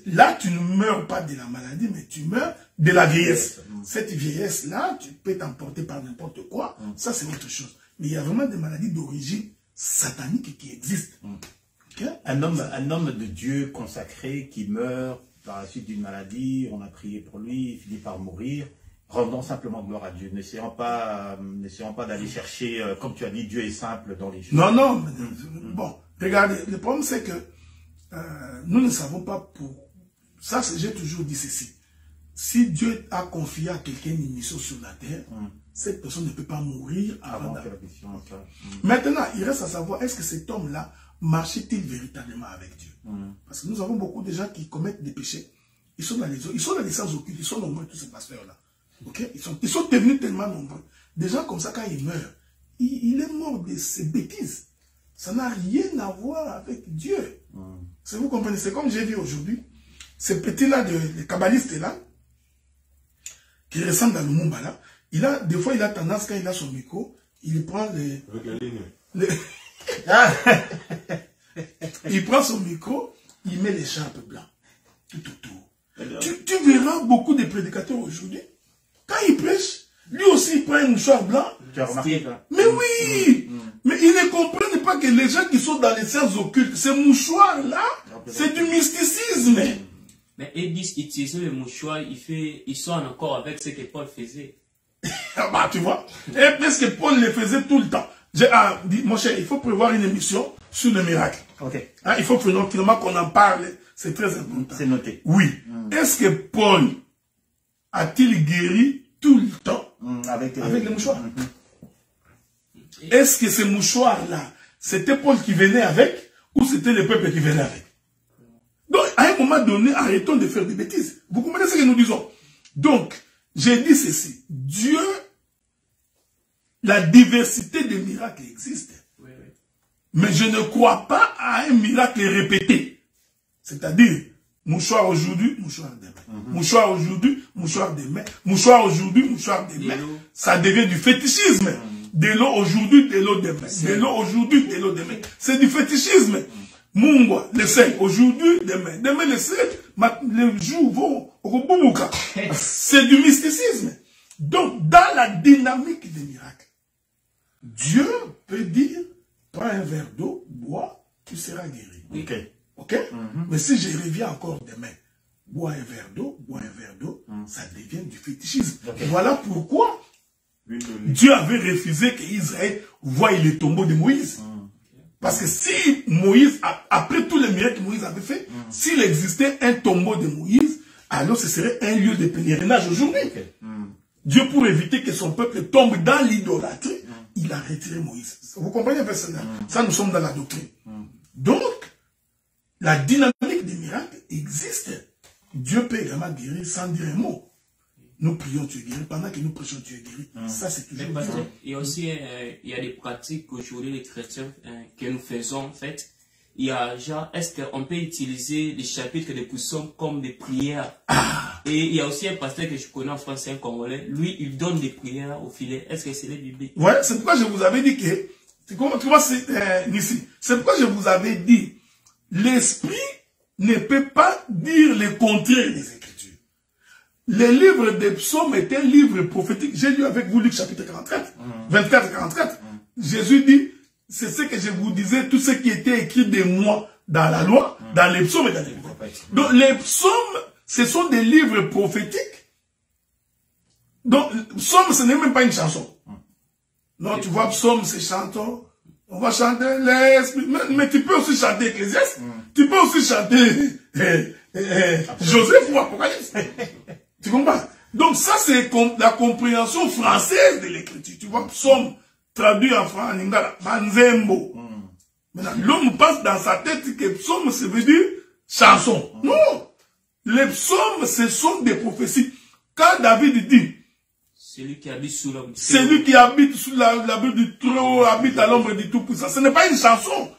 Là, tu ne meurs pas de la maladie, mais tu meurs de la vieillesse. Cette vieillesse-là, tu peux t'emporter par n'importe quoi. Ça, c'est autre chose. Mais il y a vraiment des maladies d'origine satanique qui existent. Un homme de Dieu consacré qui meurt par la suite d'une maladie, on a prié pour lui, il finit par mourir. Rendons simplement gloire à Dieu. N'essayons pas d'aller chercher, comme tu as dit, Dieu est simple dans les choses. Non, non. Bon, regardez, le problème c'est que nous ne savons pas pour... Ça, j'ai toujours dit ceci. Si Dieu a confié à quelqu'un une mission sur la terre, cette personne ne peut pas mourir avant que la mission. Maintenant, il reste à savoir, est-ce que cet homme-là marchait-il véritablement avec Dieu? Parce que nous avons beaucoup de gens qui commettent des péchés. Ils sont dans les sens occultes, ils sont nombreux, tous ces pasteurs-là. Ils sont devenus tellement nombreux. Des gens comme ça, quand ils meurent, il est mort de ses bêtises. Ça n'a rien à voir avec Dieu. Vous comprenez? C'est comme j'ai vu aujourd'hui, ce petit-là, le kabbaliste-là, qui ressemble à Lumumba là, des fois il a tendance, quand il a son micro, il prend les... Avec la ligne. Il prend son micro, il met l'écharpe blanc tout autour. Tu verras beaucoup de prédicateurs aujourd'hui, quand ils prêchent, lui aussi il prend un mouchoir blanc. Tu as remarqué ça? Mais oui, mais ils ne comprennent pas que les gens qui sont dans les sciences occultes, ces mouchoirs-là, c'est du mysticisme. Mais ils disent utiliser le mouchoir, ils sont en accord avec ce que Paul faisait. Bah, tu vois, et parce que Paul le faisait tout le temps. Dit, mon cher, il faut prévoir une émission sur le miracle. Il faut finalement qu'on en parle, c'est très important. C'est noté. Oui. Est-ce que Paul a-t-il guéri tout le temps avec les mouchoirs? Est-ce que ces mouchoirs-là, c'était Paul qui venait avec, ou c'était le peuple qui venait avec. Donc, à un moment donné, arrêtons de faire des bêtises. Vous comprenez ce que nous disons? Donc, j'ai dit ceci. Dieu, la diversité des miracles existe. Oui, oui. Mais je ne crois pas à un miracle répété. C'est-à-dire, mouchoir aujourd'hui, mouchoir demain. Mouchoir aujourd'hui, mouchoir demain. Mouchoir aujourd'hui, mouchoir demain. Ça devient du fétichisme. De l'eau aujourd'hui, de l'eau demain. De l'eau aujourd'hui, de l'eau demain. C'est du fétichisme. Mungwa, le sel, aujourd'hui, demain. Demain, le sel, les jours vont au Bumbuka. C'est du mysticisme. Donc, dans la dynamique des miracles, Dieu peut dire, prends un verre d'eau, bois, tu seras guéri. Ok. Ok? Mais si je reviens encore demain, bois un verre d'eau, ça devient du fétichisme. Okay. Voilà pourquoi Dieu avait refusé qu'Israël voie le tombeau de Moïse. Parce que si Moïse, après tous les miracles que Moïse avait fait, s'il existait un tombeau de Moïse, alors ce serait un lieu de pèlerinage aujourd'hui. Okay. Dieu, pour éviter que son peuple tombe dans l'idolâtrie, il a retiré Moïse. Vous comprenez un peu ça? Ça, nous sommes dans la doctrine. Donc, la dynamique des miracles existe. Dieu peut également guérir sans dire un mot. Nous prions, tu es guéri. Pendant que nous prêchons, tu es guéri. Ça, c'est toujours Mais bien. il y a aussi il y a des pratiques aujourd'hui, les chrétiens, que nous faisons en fait. Il y a genre, est-ce qu'on peut utiliser les chapitres des psaumes comme des prières? Et il y a aussi un pasteur que je connais en France, un Congolais. Lui, il donne des prières au filet. Est-ce que c'est les bibliques? Ouais, c'est pourquoi je vous avais dit que, tu vois, c'est ici. C'est pourquoi je vous avais dit, l'esprit ne peut pas dire le contraire des Écritures. Le livre des psaumes est un livre prophétique. J'ai lu avec vous Luc chapitre 44, 24-44. Jésus dit, c'est ce que je vous disais, tout ce qui était écrit de moi dans la loi, dans les psaumes et dans les prophètes. Donc les psaumes, ce sont des livres prophétiques. Donc, psaume, ce n'est même pas une chanson. Non, tu vois, psaume, c'est chanton. On va chanter l'esprit. Mais tu peux aussi chanter Ecclésiaste. Tu peux aussi chanter Joseph ou Apocalypse. Tu comprends? Donc ça, c'est la compréhension française de l'écriture. Tu vois, psaume, traduit en français, en lingala, Manzembo. Maintenant, l'homme passe dans sa tête que psaume, ça veut dire chanson. Non! Les psaumes, ce sont des prophéties. Quand David dit, celui qui habite sous l'ombre du celui qui habite sous l'abri du Très-Haut habite à l'ombre du Tout-Puissant. Ce n'est pas une chanson.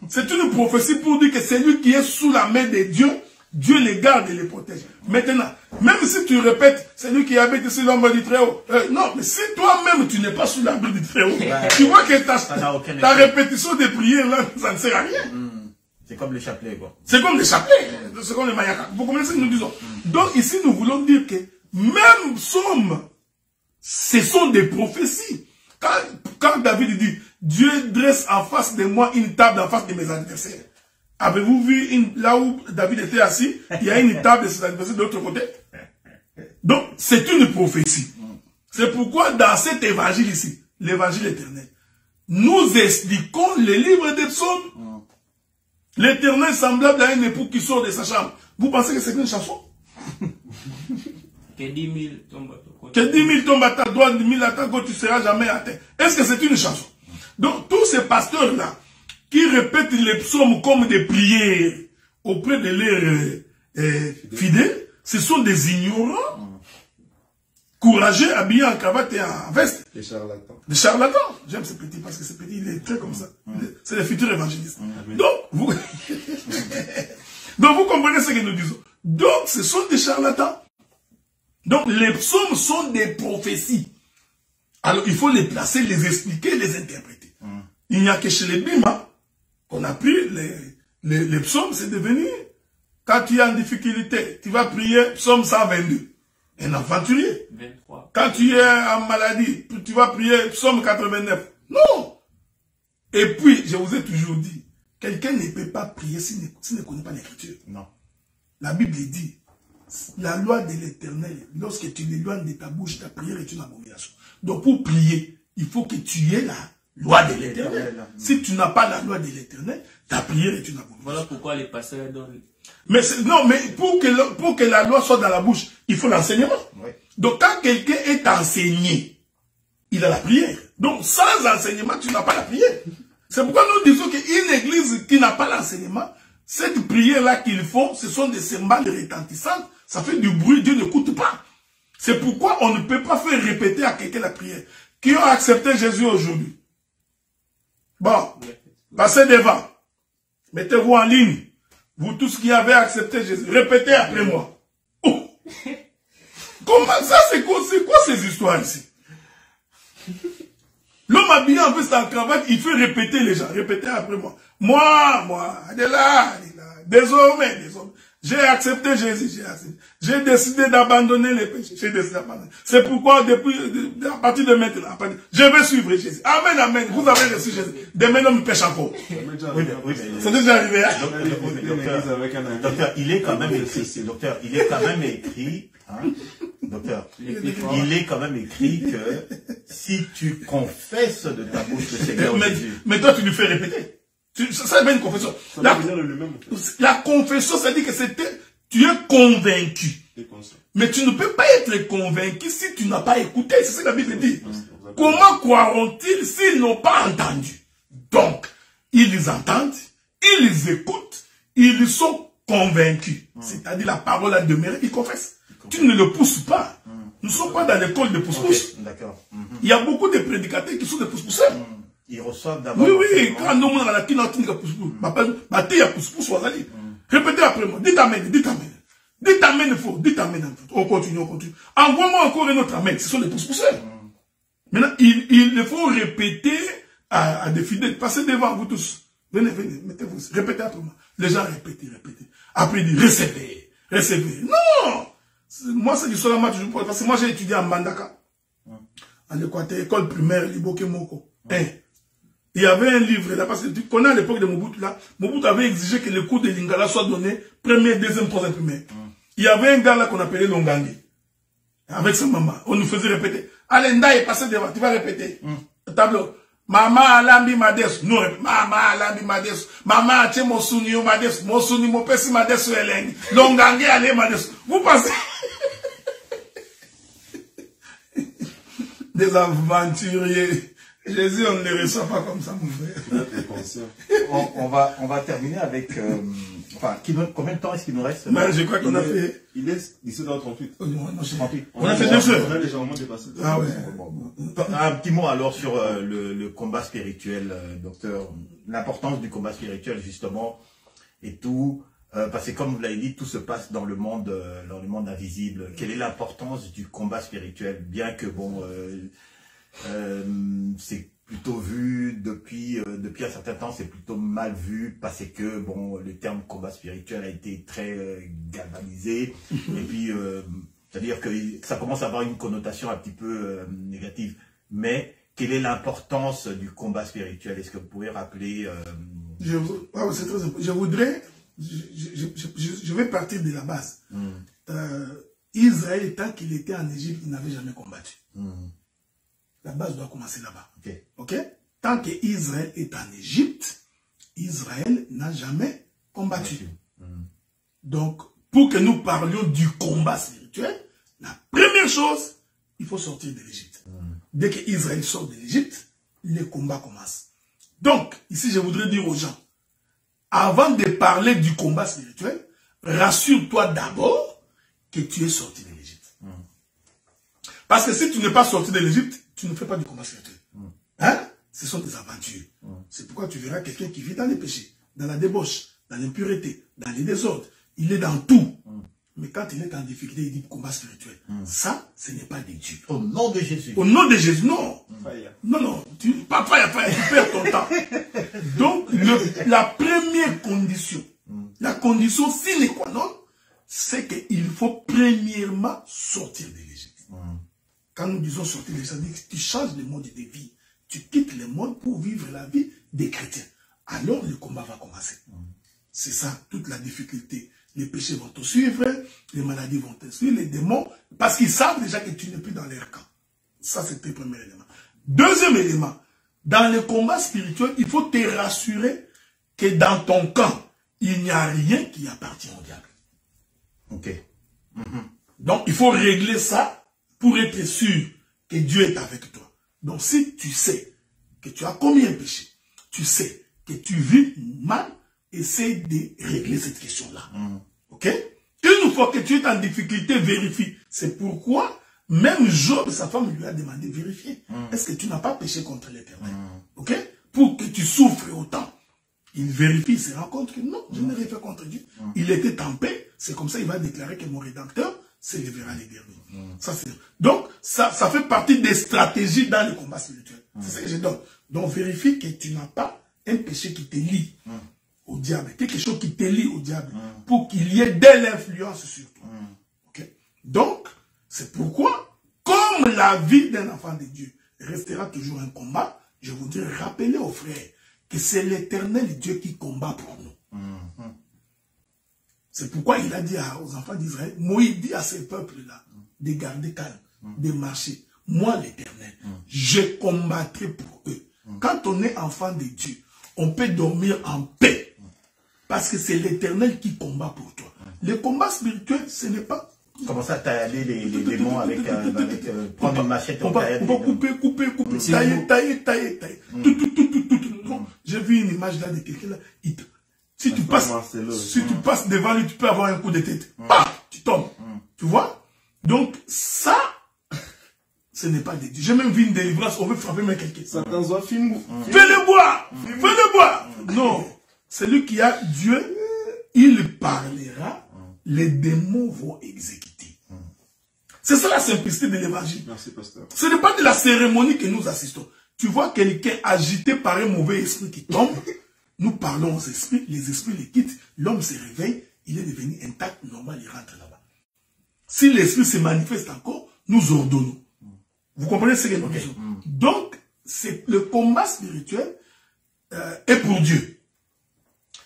C'est une prophétie pour dire que celui qui est sous la main de Dieu, Dieu les garde et les protège. Maintenant, même si tu répètes, celui qui habite sous l'ombre du Très-Haut, non, mais si toi-même tu n'es pas sous l'abri du Très-Haut, tu vois que ta répétition de prière là, ça ne sert à rien. C'est comme le chapelet, quoi. C'est comme les chapelets, c'est comme les mayaka. Vous comprenez ce que nous disons? Donc ici, nous voulons dire que même psaume, ce sont des prophéties. Quand David dit, Dieu dresse en face de moi une table en face de mes adversaires. Avez-vous vu là où David était assis, il y a une table de ses adversaires de l'autre côté? Donc, c'est une prophétie. C'est pourquoi dans cet évangile ici, l'évangile éternel, nous expliquons les livres des psaumes. L'éternel semblable à un époux qui sort de sa chambre. Vous pensez que c'est une chanson? Que 10 000 tombent à ta droite. Que 10 000 tombent à ta droite, 10 000 à ta gauche, tu ne seras jamais atteint. Est-ce que c'est une chanson? Donc, tous ces pasteurs-là, qui répètent les psaumes comme des prières auprès de leurs fidèles, ce sont des ignorants, courageux, habillés en cravate et en veste. Des charlatans. Des charlatans. J'aime ce petit parce que ce petit, il est très comme ça. C'est le futur évangéliste. Donc, vous comprenez ce que nous disons. Donc, ce sont des charlatans. Donc, les psaumes sont des prophéties. Alors, il faut les placer, les expliquer, les interpréter. Il n'y a que chez les Bima qu'on a pris les psaumes, c'est devenu, quand tu es en difficulté, tu vas prier psaume 122, un aventurier. 23. Quand tu es en maladie, tu vas prier psaume 89. Non! Et puis, je vous ai toujours dit, quelqu'un ne peut pas prier s'il ne connaît pas l'écriture. Non. La Bible dit, la loi de l'éternel, lorsque tu l'éloignes de ta bouche, ta prière est une abomination. Donc pour prier, il faut que tu aies la loi de l'éternel. Si tu n'as pas la loi de l'éternel, ta prière est une abomination. Voilà pourquoi les pasteurs donnent. Mais non, mais pour que la loi soit dans la bouche, il faut l'enseignement. Oui. Donc quand quelqu'un est enseigné, il a la prière. Donc sans enseignement, tu n'as pas la prière. C'est pourquoi nous disons qu'une église qui n'a pas l'enseignement, cette prière-là qu'ils font, ce sont des cymbales retentissantes, ça fait du bruit, Dieu n'écoute pas. C'est pourquoi on ne peut pas faire répéter à quelqu'un la prière. Qui ont accepté Jésus aujourd'hui? Bon, passez devant. Mettez-vous en ligne. Vous tous qui avez accepté Jésus, répétez après moi. Oh. Comment ça, c'est quoi ces histoires ici? L'homme habillé en veste en cravate, il fait répéter les gens. Répétez après moi. Moi, désormais, j'ai accepté Jésus, j'ai décidé d'abandonner les péchés. C'est pourquoi à partir de maintenant, je vais suivre Jésus. Amen, amen. Vous avez reçu Jésus. Demain, l'homme pêche encore. C'est déjà arrivé. Docteur, il est quand même écrit. Docteur, il est quand même écrit. Docteur, il est quand même écrit que si tu confesses de ta bouche le Seigneur Jésus. Mais toi, tu lui fais répéter. Ça, c'est une confession. La confession, ça dit que tu es convaincu. Mais tu ne peux pas être convaincu si tu n'as pas écouté. C'est ce que la Bible dit. Comment croiront-ils s'ils n'ont pas entendu? Donc, ils entendent, ils écoutent, ils sont convaincus. C'est-à-dire la parole a demeuré, ils confessent. Tu ne le pousses pas. Nous ne sommes pas dans l'école de pousse-pousse. Il y a beaucoup de prédicateurs qui sont des pousse-pousseurs. Ils reçoivent d'abord. Oui, quand nous sommes dans la kinotique à pousse-pousse, il y a pousse-pousse, répétez après moi, dites amen, dites amen. Dites amen, il faut, dites amen. On continue, on continue. Envoie-moi encore un autre amen, ce sont les pousse-pousseurs. Maintenant, il faut répéter à des fidèles, passez devant vous tous. Venez, mettez-vous, répétez après moi. Les gens répétez. Après, ils disent, recevez. Non! Moi, c'est du solama toujours, parce que moi, j'ai étudié en Mandaka. En Équateur, école primaire, Liboke Moko. Il y avait un livre là, parce que tu connais à l'époque de Mobutu là, Mobutu avait exigé que le cours de Lingala soit donné premier, deuxième, troisième, primaire. Il y avait un gars là qu'on appelait Longangi, avec sa maman. On nous faisait répéter. Allez, Nda est passé devant, tu vas répéter. Tableau. Maman alambi mades, non, maman alambi mades, maman tche mosuni mades, mosuni mopesi mades eleng, Longangi allez mades. Vous pensez? Des aventuriers. Jésus, on ne les reçoit pas comme ça, mon frère. On va terminer avec... enfin, combien de temps est-ce qu'il nous reste? Je crois qu'on a fait... Il est 17h38. On a fait 2 heures. On a légèrement dépassé. Ah ouais. Un petit mot alors sur le combat spirituel, docteur. L'importance du combat spirituel, justement, et tout... parce que comme vous l'avez dit, tout se passe dans le monde invisible. Quelle est l'importance du combat spirituel? Bien que, bon... c'est plutôt vu depuis un certain temps, c'est plutôt mal vu parce que bon, le terme combat spirituel a été très galvanisé et puis c'est-à-dire que ça commence à avoir une connotation un petit peu négative. Mais quelle est l'importance du combat spirituel? Est-ce que vous pouvez rappeler c'est très important. Je voudrais, je vais partir de la base. Israël, tant qu'il était en Égypte, il n'avait jamais combattu. La base doit commencer là-bas. Ok? Tant qu'Israël est en Égypte, Israël n'a jamais combattu. Donc, pour que nous parlions du combat spirituel, la première chose, il faut sortir de l'Égypte. Dès qu'Israël sort de l'Égypte, les combats commencent. Donc, ici, je voudrais dire aux gens, avant de parler du combat spirituel, rassure-toi d'abord que tu es sorti de l'Égypte. Parce que si tu n'es pas sorti de l'Égypte, tu ne fais pas du combat spirituel. Hein? Ce sont des aventures. C'est pourquoi tu verras quelqu'un qui vit dans les péchés, dans la débauche, dans l'impureté, dans les désordres. Il est dans tout. Mais quand il est en difficulté, il dit combat spirituel. Ça, ce n'est pas des dieux. Au nom de Jésus. Au nom de Jésus, non. Non, tu perds ton temps. Donc, la première condition, la condition sine qua non, c'est qu'il faut premièrement sortir de l'Égypte. Quand nous disons sortir de l'Égypte, ça dit que tu changes le mode de vie. Tu quittes le monde pour vivre la vie des chrétiens. Alors le combat va commencer. C'est ça, toute la difficulté. Les péchés vont te suivre, les maladies vont te suivre, les démons, parce qu'ils savent déjà que tu n'es plus dans leur camp. Ça, c'est le premier élément. Deuxième élément, dans le combat spirituel, il faut te rassurer que dans ton camp, il n'y a rien qui appartient au diable. Ok. Donc, il faut régler ça pour être sûr que Dieu est avec toi. Donc, si tu sais que tu as commis un péché, tu sais que tu vis mal, essaie de régler cette question-là. Ok? Une fois que tu es en difficulté, vérifie. C'est pourquoi, même Job, sa femme lui a demandé de vérifier. Est-ce que tu n'as pas péché contre l'Éternel? Ok? Pour que tu souffres autant. Il vérifie, il se rend compte que non, je n'ai rien fait contre Dieu. Il était en paix. C'est comme ça il va déclarer que mon Rédempteur s'élèvera les derniers. Donc, ça fait partie des stratégies dans le combat spirituel. C'est ça que je donne. Donc, vérifie que tu n'as pas un péché qui te lie au diable. Quelque chose qui te lie au diable. Pour qu'il y ait de l'influence sur toi. Okay? Donc, c'est pourquoi, comme la vie d'un enfant de Dieu restera toujours un combat, je voudrais rappeler aux frères que c'est l'Éternel Dieu qui combat pour nous. C'est pourquoi il a dit aux enfants d'Israël, Moïse dit à ces peuples-là, de garder calme, de marcher. Moi, l'Éternel, je combattrai pour eux. Quand on est enfant de Dieu, on peut dormir en paix. Parce que c'est l'Éternel qui combat pour toi. Le combat spirituel, ce n'est pas... Comment ça, tailler les démons avec prendre une machette. On va couper, tailler. J'ai vu une image là de quelqu'un là. Si tu passes devant lui, tu peux avoir un coup de tête. Tu tombes. Tu vois? Donc, ça, ce n'est pas de Dieu. J'ai même vu une délivrance, on veut frapper même quelqu'un. Satan soit film. Fais-le boire! Fais-le boire! Non. Celui qui a Dieu, il parlera, les démons vont exécuter. C'est ça la simplicité de l'évangile. Merci, pasteur. Ce n'est pas de la cérémonie que nous assistons. Tu vois quelqu'un agité par un mauvais esprit qui tombe, nous parlons aux esprits, les esprits les quittent, l'homme se réveille, il est devenu intact, normal, il rentre là-bas. Si l'esprit se manifeste encore, nous ordonnons. Vous comprenez ce que nous disons? Donc, le combat spirituel est pour Dieu.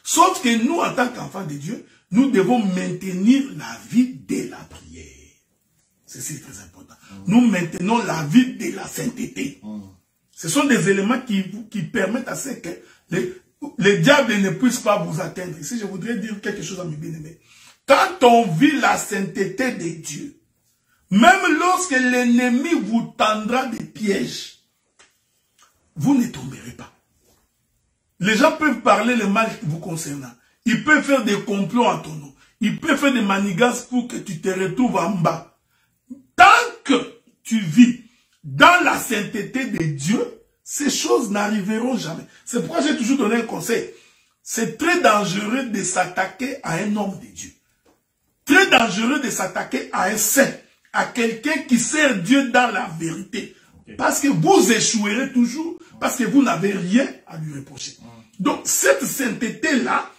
Sauf que nous, en tant qu'enfants de Dieu, nous devons maintenir la vie de la prière. C'est très important. Nous maintenons la vie de la sainteté. Ce sont des éléments qui permettent à ce que les diables ne puissent pas vous atteindre. Ici, je voudrais dire quelque chose à mes bien-aimés. Quand on vit la sainteté de Dieu, même lorsque l'ennemi vous tendra des pièges, vous ne tomberez pas. Les gens peuvent parler le mal vous concernant. Ils peuvent faire des complots en ton nom. Ils peuvent faire des manigances pour que tu te retrouves en bas. Tant que tu vis dans la sainteté de Dieu, ces choses n'arriveront jamais. C'est pourquoi j'ai toujours donné un conseil. C'est très dangereux de s'attaquer à un homme de Dieu. Très dangereux de s'attaquer à un saint, à quelqu'un qui sert Dieu dans la vérité. Parce que vous échouerez toujours, parce que vous n'avez rien à lui reprocher. Donc cette sainteté-là,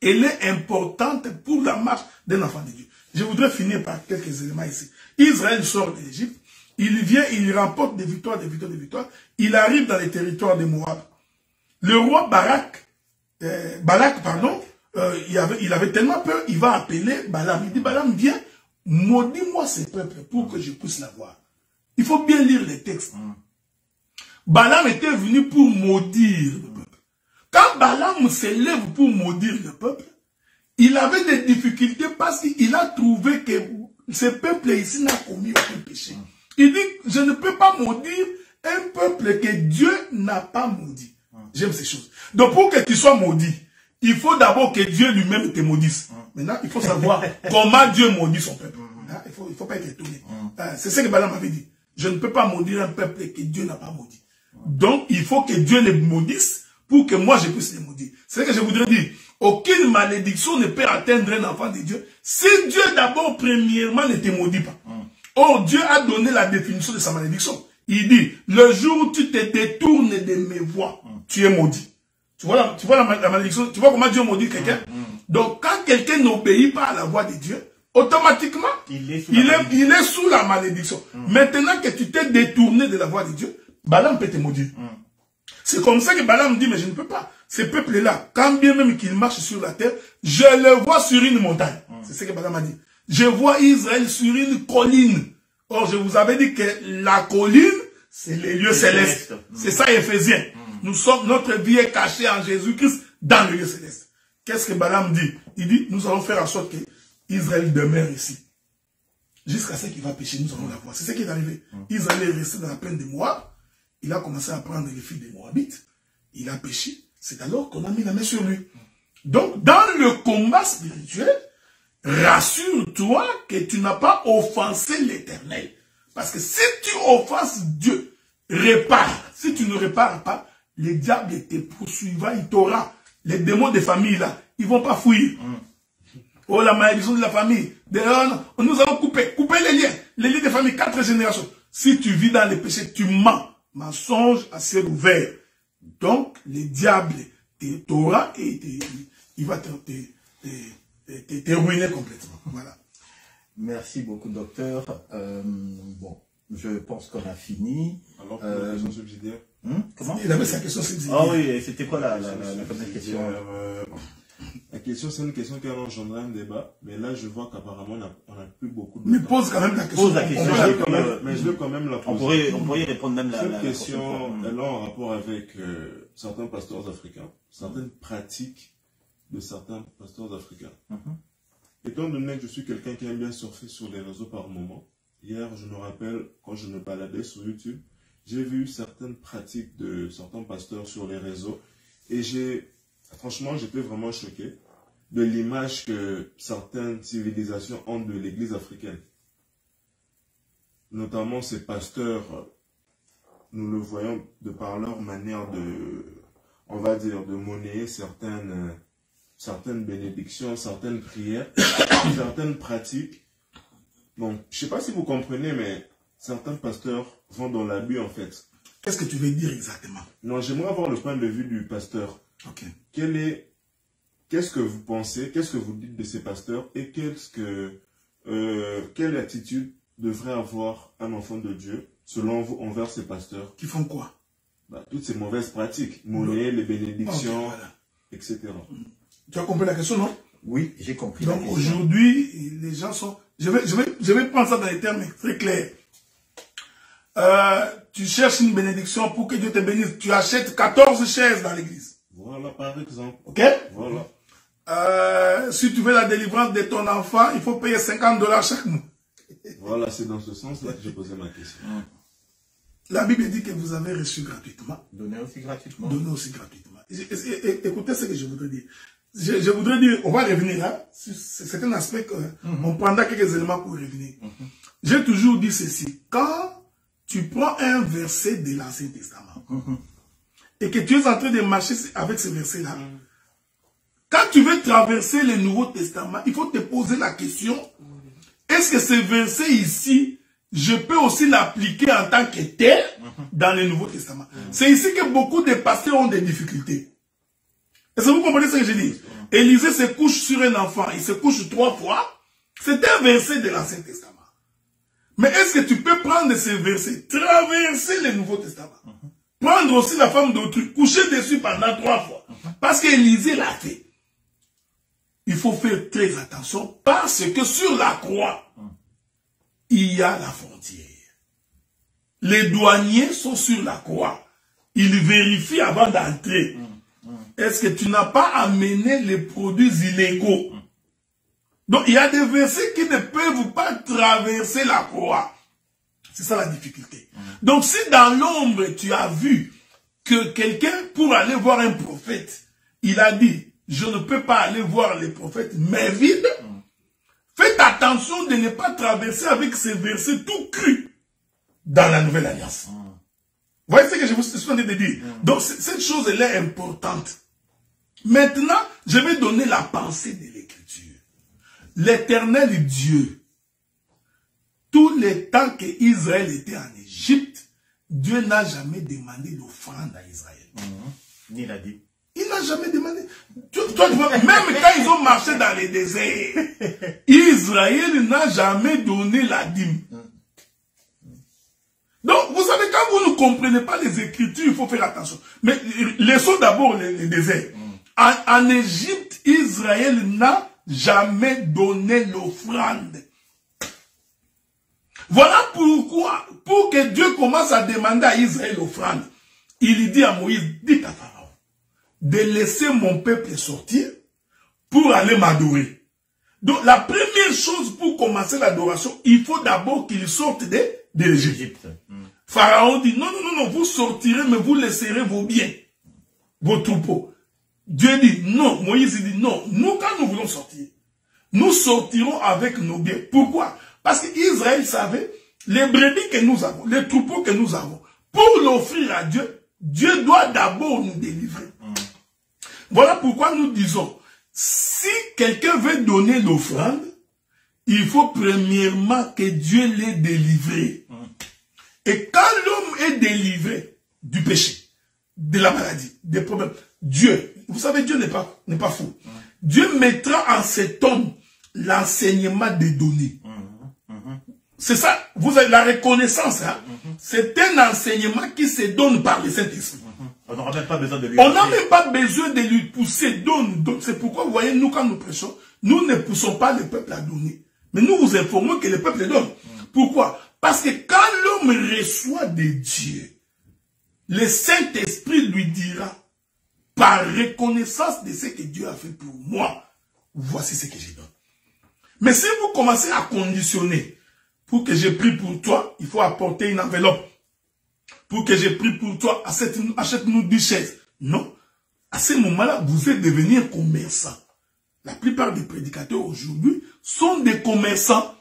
elle est importante pour la marche d'un enfant de Dieu. Je voudrais finir par quelques éléments ici. Israël sort de l'Égypte, il vient, il remporte des victoires, il arrive dans les territoires de Moab. Le roi Balak, il avait tellement peur, il va appeler Balaam. Il dit, Balaam, viens, maudis-moi ces peuples pour que je puisse la voir. Il faut bien lire les textes. Balaam était venu pour maudire le peuple. Quand Balaam s'élève pour maudire le peuple, il avait des difficultés parce qu'il a trouvé que ce peuple ici n'a commis aucun péché. Il dit, je ne peux pas maudire un peuple que Dieu n'a pas maudit. J'aime ces choses. Donc pour que tu sois maudit, il faut d'abord que Dieu lui-même te maudisse. Maintenant, il faut savoir comment Dieu maudit son peuple. Il faut pas être étonné. C'est ce que Balaam avait dit. Je ne peux pas maudire un peuple que Dieu n'a pas maudit. Donc, il faut que Dieu les maudisse pour que moi je puisse les maudire. C'est ce que je voudrais dire. Aucune malédiction ne peut atteindre un enfant de Dieu si Dieu d'abord, premièrement, ne te maudit pas. Or, Dieu a donné la définition de sa malédiction. Il dit, le jour où tu te détournes de mes voies, tu es maudit. Tu vois la malédiction? Tu vois comment Dieu maudit quelqu'un? Donc, quand quelqu'un n'obéit pas à la voix de Dieu, automatiquement, il est sous la malédiction. Maintenant que tu t'es détourné de la voie de Dieu, Balaam peut te maudire. C'est comme ça que Balaam dit, mais je ne peux pas. Ces peuples-là, quand bien même qu'ils marchent sur la terre, je les vois sur une montagne. C'est ce que Balaam a dit. Je vois Israël sur une colline. Or, je vous avais dit que la colline, c'est les lieux célestes. C'est ça, Éphésiens. Notre vie est cachée en Jésus-Christ dans le lieu céleste. Qu'est-ce que Balaam dit? Il dit, nous allons faire en sorte que Israël demeure ici. Jusqu'à ce qu'il va pécher, nous allons la voir. C'est ce qui est arrivé. Israël est resté dans la plaine de Moab. Il a commencé à prendre les filles des Moabites. il a péché, c'est alors qu'on a mis la main sur lui. Donc, dans le combat spirituel, rassure-toi que tu n'as pas offensé l'Éternel. Parce que si tu offenses Dieu, répare. Si tu ne répares pas, le diable te poursuivra, il t'aura. Les démons de famille, là, ils ne vont pas fuir. Oh, la malédiction de la famille. Nous allons couper les liens de famille, 4 générations. Si tu vis dans les péchés, tu mens. Mensonge à ciel ouvert. Donc, le diable t'aura et il va te ruiner complètement. Voilà. Merci beaucoup, docteur. Bon, je pense qu'on a fini. Alors, pour la question subsidiaire. Comment? Il avait sa question subsidiaire. Ah oui, c'était quoi la première question? La question, c'est une question qui a engendré un débat, mais là, je vois qu'apparemment, on n'a plus beaucoup de... Mais pose quand même la question. Pose la question. Mais je veux quand même la poser. On pourrait y répondre même Cette question, elle a en rapport avec certains pasteurs africains, certaines pratiques de certains pasteurs africains. Étant donné que je suis quelqu'un qui aime bien surfer sur les réseaux par moment, hier, je me rappelle, quand je me baladais sur YouTube, j'ai vu certaines pratiques de certains pasteurs sur les réseaux et franchement, j'étais vraiment choqué de l'image que certaines civilisations ont de l'église africaine. Notamment ces pasteurs, nous le voyons de par leur manière de, on va dire, de monnayer certaines bénédictions, certaines prières, certaines pratiques. Donc, je ne sais pas si vous comprenez, mais certains pasteurs vont dans l'abus en fait. Qu'est-ce que tu veux dire exactement? Non, j'aimerais avoir le point de vue du pasteur. Ok. Qu'est-ce que vous pensez, qu'est-ce que vous dites de ces pasteurs et quelle attitude devrait avoir un enfant de Dieu, selon vous, envers ces pasteurs? Qui font quoi? Toutes ces mauvaises pratiques, monnaie, les bénédictions, okay, voilà, etc. Tu as compris la question, non? Oui, j'ai compris. Donc aujourd'hui, les gens sont... Je vais prendre ça dans les termes très clairs. Tu cherches une bénédiction pour que Dieu te bénisse. Tu achètes 14 chaises dans l'église. Voilà, par exemple. Ok? Voilà. Si tu veux la délivrance de ton enfant, il faut payer $50 chaque mois. Voilà, c'est dans ce sens-là que j'ai posé ma question. La Bible dit que vous avez reçu gratuitement. Donnez aussi gratuitement. Donnez aussi gratuitement. Écoutez ce que je voudrais dire. Je voudrais dire, on va revenir là. C'est un aspect qu'on prendra quelques éléments pour revenir. J'ai toujours dit ceci. Quand tu prends un verset de l'Ancien Testament et que tu es en train de marcher avec ce verset-là, quand tu veux traverser le Nouveau Testament, il faut te poser la question, est-ce que ce verset ici, je peux aussi l'appliquer en tant que tel dans le Nouveau Testament? C'est ici que beaucoup de pasteurs ont des difficultés. Est-ce que vous comprenez ce que je dis? Élisée se couche sur un enfant, il se couche 3 fois. C'est un verset de l'Ancien Testament. Mais est-ce que tu peux prendre ce verset, traverser le Nouveau Testament, prendre aussi la femme d'autrui, coucher dessus pendant 3 fois? Parce qu'Élisée l'a fait. Il faut faire très attention parce que sur la croix, il y a la frontière. Les douaniers sont sur la croix. Ils vérifient avant d'entrer. Est-ce que tu n'as pas amené les produits illégaux? Donc, il y a des versets qui ne peuvent pas traverser la croix. C'est ça la difficulté. Donc, si dans l'ombre, tu as vu que quelqu'un, pour aller voir un prophète, il a dit, je ne peux pas aller voir les prophètes, mais vide. Faites attention de ne pas traverser avec ces versets tout crus dans la Nouvelle Alliance. Vous voyez ce que je vous suis en train de dire? Donc, cette chose, elle est importante. Maintenant, je vais donner la pensée de l'Écriture. L'Éternel Dieu, tous les temps qu'Israël était en Égypte, Dieu n'a jamais demandé d'offrande à Israël. Ni l'a dit. Il n'a jamais demandé. Toi, tu vois, même quand ils ont marché dans les déserts, Israël n'a jamais donné la dîme. Donc, vous savez, quand vous ne comprenez pas les Écritures, il faut faire attention. Mais laissons d'abord les déserts. En Égypte, Israël n'a jamais donné l'offrande. Voilà pourquoi, pour que Dieu commence à demander à Israël l'offrande, il dit à Moïse, dites à Pharaon, de laisser mon peuple sortir pour aller m'adorer. Donc, la première chose pour commencer l'adoration, il faut d'abord qu'il sorte de l'Égypte. Pharaon dit, non, vous sortirez, mais vous laisserez vos biens. vos troupeaux. Dieu dit non, Moïse dit non. Nous, quand nous voulons sortir, nous sortirons avec nos biens. Pourquoi? Parce qu'Israël savait les brebis que nous avons, les troupeaux que nous avons. Pour l'offrir à Dieu, Dieu doit d'abord nous délivrer. Voilà pourquoi nous disons, si quelqu'un veut donner l'offrande, il faut premièrement que Dieu l'ait délivré. Et quand l'homme est délivré du péché, de la maladie, des problèmes, Dieu, vous savez, Dieu n'est pas fou. Dieu mettra en cet homme l'enseignement des données. C'est ça, vous avez la reconnaissance. Hein? C'est un enseignement qui se donne par le Saint-Esprit. On n'aura même pas besoin de lui On n'a même pas besoin de lui pousser, donne. C'est pourquoi, vous voyez, nous, quand nous prêchons, nous ne poussons pas le peuple à donner. Mais nous vous informons que le peuple donne. Pourquoi? Parce que quand l'homme reçoit de Dieu, le Saint-Esprit lui dira, par reconnaissance de ce que Dieu a fait pour moi, voici ce que je donne. Mais si vous commencez à conditionner, pour que j'ai pris pour toi, il faut apporter une enveloppe. Pour que j'ai pris pour toi, achète-nous 10 chaises. Non. À ce moment-là, vous êtes devenu un commerçant. La plupart des prédicateurs aujourd'hui sont des commerçants.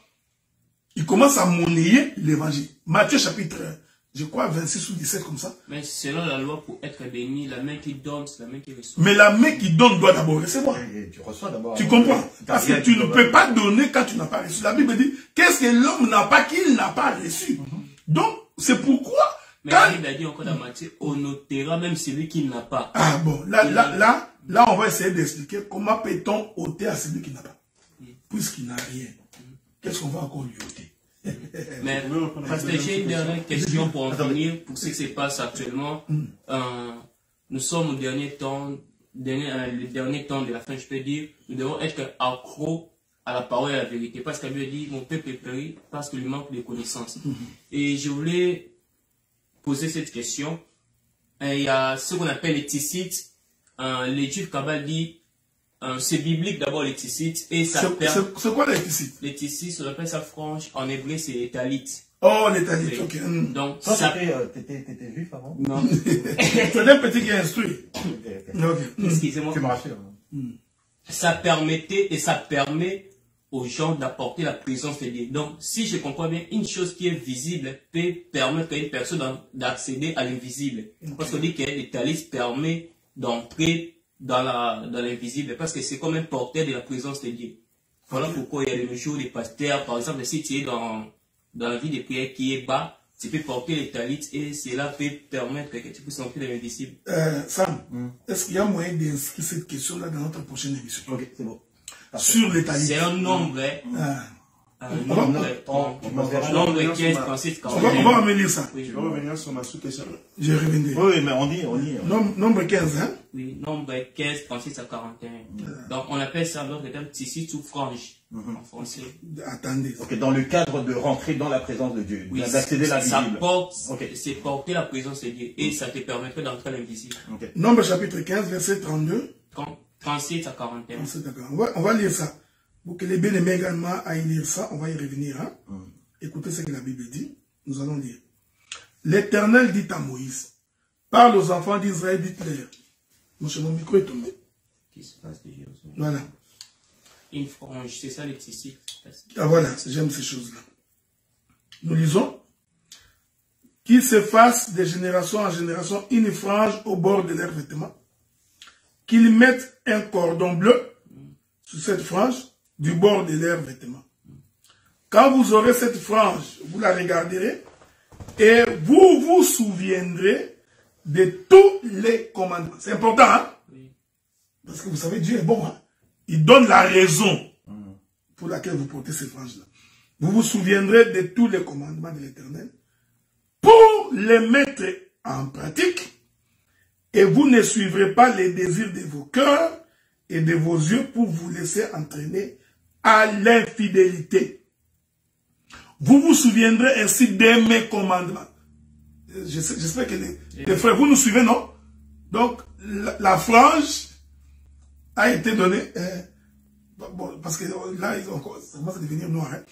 Ils commencent à monnayer l'évangile. Matthieu chapitre, je crois, 26 ou 17 comme ça. Mais selon la loi, pour être béni, la main qui donne, c'est la main qui reçoit. Mais la main qui donne doit d'abord recevoir. Tu reçois d'abord. Tu comprends? Parce que tu ne peux pas donner quand tu n'as pas reçu. La Bible dit, qu'est-ce que l'homme n'a pas qu'il n'a pas reçu? Donc, c'est pourquoi... Mais la Bible a dit encore dans Matthieu, on notera même celui qui n'a pas. Ah bon, là, on va essayer d'expliquer comment peut-on ôter à celui qui n'a pas. Puisqu'il n'a rien. Qu'est-ce qu'on va encore lui ôter? Mais parce que j'ai une dernière question pour en finir, pour ce qui se passe actuellement. Nous sommes au dernier temps, le dernier temps de la fin, je peux dire, nous devons être accros à la parole et à la vérité. Parce qu'elle lui dit, mon peuple est péri parce qu'il lui manque de connaissances. Et je voulais poser cette question. Il y a ce qu'on appelle les Tissites. Les Juifs Kabbal dit, c'est biblique d'abord les Tissites. Et ça c'est quoi les Tissites? Les Tissites, on appelle ça frange. En hébreu, c'est les Talites. Oh, les Talites, oui. Ok. Donc, ça t'étais juif avant? Non. C'est un petit qui est instruit. Excusez-moi. Tu me rassures. Ça permettait et ça permet aux gens d'apporter la présence de Dieu. Donc, si je comprends bien, une chose qui est visible peut permettre à une personne d'accéder à l'invisible. Parce qu'on dit que les Talites permet d'entrer dans l'invisible, parce que c'est comme un porteur de la présence de Dieu. Voilà pourquoi il y a le jour des pasteurs, par exemple, si tu es dans la vie de prière qui est bas, tu peux porter les Talites et cela peut permettre que tu puisses entrer dans l'invisible. Sam, est-ce qu'il y a moyen d'inscrire cette question-là dans notre prochaine émission? Ok, c'est bon. Sur les Talites. C'est un nombre, nombre 15, 36, 40. On va revenir ça. Je vais revenir sur ma sous-question. Je vais revenir. Oui, mais on dit. Nombre 15, hein? Oui, nombre 15, 36 à 41. Donc, on appelle ça alors le terme tissu ou frange en français. Attendez. Ok, dans le cadre de rentrer dans la présence de Dieu, oui, d'accéder à l'invisible. C'est porter la présence de Dieu et ça te permettrait d'entrer à l'invisible. Okay. Nombre chapitre 15, verset 32. 36 à 41. On va lire ça. Pour que les bien-aimés également aillent lire ça, on va y revenir. Hein? Écoutez ce que la Bible dit. Nous allons lire. L'Éternel dit à Moïse, parle aux enfants d'Israël, dites-leur. Mon micro est tombé. Voilà. Une frange, c'est ça les tissus. Ah voilà, j'aime ces choses-là. Nous lisons. Qu'ils se fassent de génération en génération une frange au bord de leurs vêtements. Qu'ils mettent un cordon bleu sur cette frange du bord de leurs vêtements. Quand vous aurez cette frange, vous la regarderez et vous vous souviendrez de tous les commandements. C'est important, hein? Oui. Parce que vous savez, Dieu est bon, hein? Il donne la raison pour laquelle vous portez cette frange-là. Vous vous souviendrez de tous les commandements de l'Éternel pour les mettre en pratique et vous ne suivrez pas les désirs de vos cœurs et de vos yeux pour vous laisser entraîner à l'infidélité. Vous vous souviendrez ainsi de mes commandements. J'espère que les frères, vous nous suivez, non? Donc, la frange a été donnée, bon, parce que là, ça commence à devenir noir. Hein?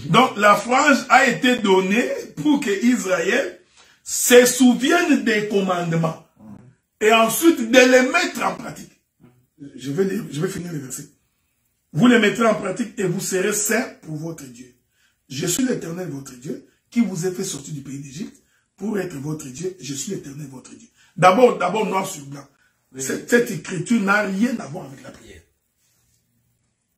Donc, la frange a été donnée pour que Israël se souvienne des commandements. et ensuite de les mettre en pratique. Je vais finir le verset. Vous les mettrez en pratique et vous serez saints pour votre Dieu. Je suis l'Éternel votre Dieu qui vous ai fait sortir du pays d'Égypte pour être votre Dieu. Je suis l'Éternel votre Dieu. D'abord noir sur blanc. Oui. Cette écriture n'a rien à voir avec la prière.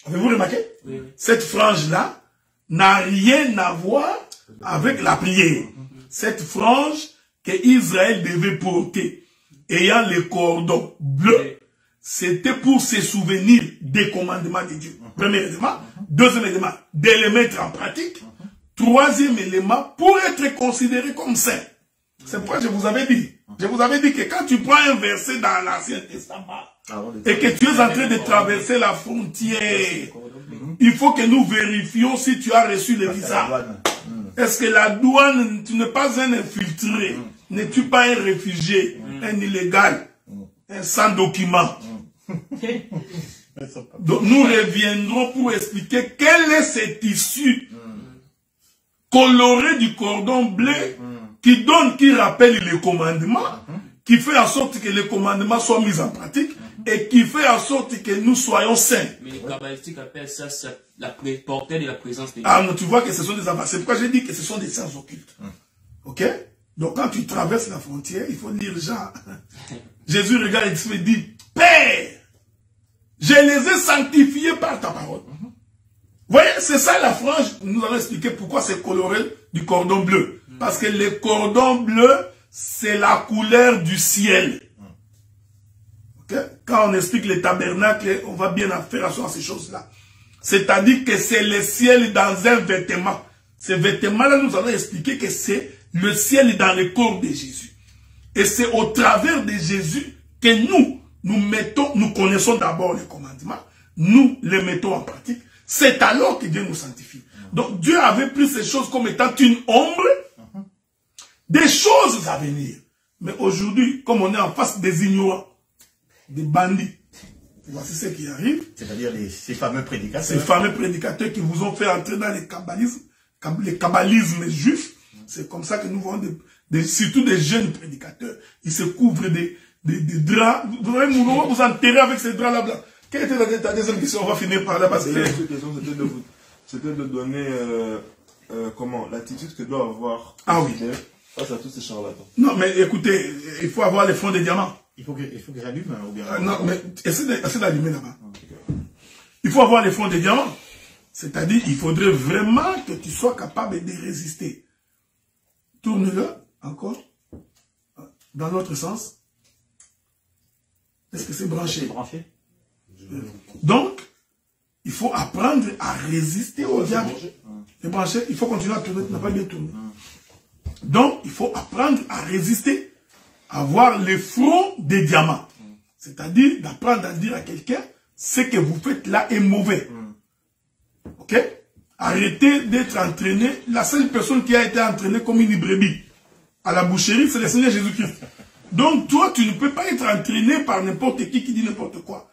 Avez-vous remarqué? Oui. Cette frange-là n'a rien à voir avec la prière. Cette frange que Israël devait porter, ayant les cordons bleus, c'était pour se souvenir des commandements de Dieu. Premier élément. Deuxième élément, de les mettre en pratique. Troisième élément, pour être considéré comme saint. C'est pourquoi je vous avais dit. Je vous avais dit que quand tu prends un verset dans l'Ancien Testament et que tu es en train de traverser la frontière, il faut que nous vérifions si tu as reçu le visa. Est-ce que la douane, tu n'es pas un infiltré, n'es-tu pas un réfugié, un illégal, un sans document? Donc nous reviendrons pour expliquer quel est cet issue coloré du cordon bleu qui rappelle les commandements, qui fait en sorte que les commandements soient mis en pratique et qui fait en sorte que nous soyons saints. Mais les kabbalistiques appellent ça la portée de la présence de Dieu. Ah non, tu vois que ce sont des enfants. C'est pourquoi j'ai dit que ce sont des sciences occultes. Ok? Donc quand tu traverses la frontière, il faut lire Jean. Jésus regarde et se dit, Père, je les ai sanctifiés par ta parole. Vous voyez, c'est ça la frange. Nous allons expliquer pourquoi c'est coloré du cordon bleu. Parce que le cordon bleu, c'est la couleur du ciel. Okay? Quand on explique les tabernacles, on va bien faire attention à ces choses-là. C'est-à-dire que c'est le ciel dans un vêtement. Ce vêtement-là, nous allons expliquer que c'est le ciel dans le corps de Jésus. Et c'est au travers de Jésus que nous connaissons d'abord les commandements, nous les mettons en pratique. C'est alors que Dieu nous sanctifie. Donc Dieu avait pris ces choses comme étant une ombre des choses à venir. Mais aujourd'hui, comme on est en face des ignorants, des bandits, voici ce qui arrive. C'est-à-dire ces fameux prédicateurs. Ces fameux prédicateurs qui vous ont fait entrer dans les kabbalismes juifs. C'est comme ça que nous voyons surtout des jeunes prédicateurs. Ils se couvrent des draps. Vous allez vous enterrer avec ces draps-là blancs. Quelle était ta deuxième question? On va finir par là. Parce que... C'était de donner l'attitude que doit avoir face à tous ces charlatans. Non, mais écoutez, il faut avoir les fonds de diamants. Il faut que j'allume ou bien... non, mais essaie d'allumer là-bas. Il faut avoir les fonds de diamants. C'est-à-dire, il faudrait vraiment que tu sois capable de résister. Tourne-le encore. Dans l'autre sens. Est-ce que c'est branché? C'est branché. Donc, il faut apprendre à résister au diable. C'est branché. Il faut continuer à tourner. Tu n'as pas bien tourné. Donc, il faut apprendre à résister. Avoir le front des diamants. C'est-à-dire d'apprendre à dire à quelqu'un ce que vous faites là est mauvais. Ok? Arrêtez d'être entraîné. La seule personne qui a été entraînée comme une brebis à la boucherie, c'est le Seigneur Jésus-Christ. Donc toi, tu ne peux pas être entraîné par n'importe qui dit n'importe quoi.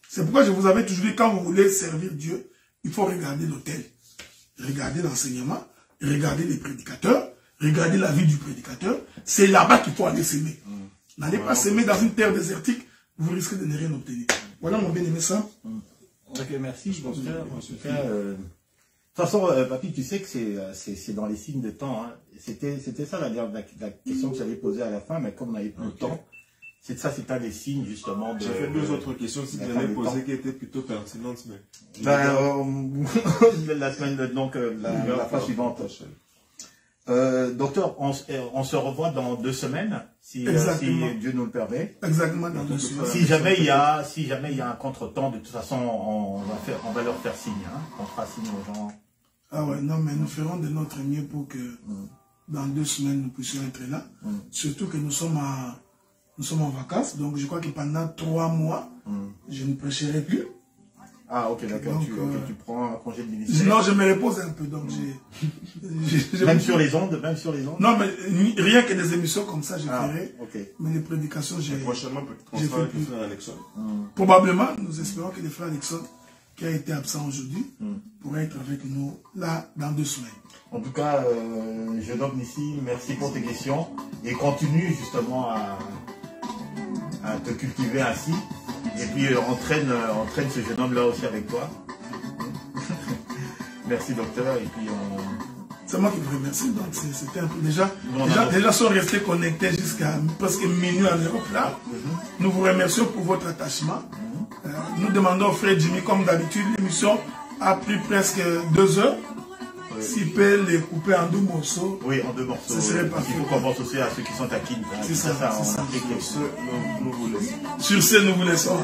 C'est pourquoi je vous avais toujours dit, quand vous voulez servir Dieu, il faut regarder l'autel. Regardez l'enseignement, regardez les prédicateurs, regardez la vie du prédicateur. C'est là-bas qu'il faut aller s'aimer. N'allez pas s'aimer dans une terre désertique, vous risquez de ne rien obtenir. Voilà mon bien-aimé ça. Ok, merci. En tout cas, de toute façon, papy, tu sais que c'est dans les signes de temps. Hein. C'était ça la question que j'avais posée à la fin, mais comme on n'avait plus le temps, c'est un des signes justement de... J'ai fait deux autres questions aussi que j'avais posées qui étaient plutôt pertinentes, mais... la semaine, donc la fois suivante. Docteur, on se revoit dans 2 semaines, si Dieu nous le permet. Exactement, dans 2 semaines. Si jamais il y a un contretemps, de toute façon, on va leur faire signe. Hein. On fera signe aux gens. Ah ouais, non, mais nous ferons de notre mieux pour que dans 2 semaines, nous puissions être là. Surtout que nous sommes en vacances, donc je crois que pendant 3 mois, je ne prêcherai plus. Ah, ok, d'accord. Tu prends un congé de ministère. Non, je me repose un peu, donc même sur les ondes. Non, mais rien que des émissions comme ça, je ferai. Okay. Mais les prédications, j'ai... Prochainement, peut-être qu'on sera avec le frère Alexandre. Probablement, nous espérons que le frère Alexandre, qui a été absent aujourd'hui, pourra être avec nous là dans 2 semaines. En tout cas, jeune homme ici, merci pour tes questions et continue justement à à te cultiver ainsi. Et puis entraîne ce jeune homme-là aussi avec toi. Merci docteur. Et puis c'est moi qui vous remercie. Donc c'était un peu déjà sont restés connectés jusqu'à presque minuit en Europe là. Nous vous remercions pour votre attachement. Nous demandons au frère Jimmy, comme d'habitude, l'émission a pris presque 2 heures. Oui. S'il peut les couper en 2 morceaux. Oui, en 2 morceaux. Ce serait parfait. Il faut qu'on pense aussi à ceux qui sont à Kin. C'est ça. Sur ce, nous vous laissons. Sur ce, nous vous laissons.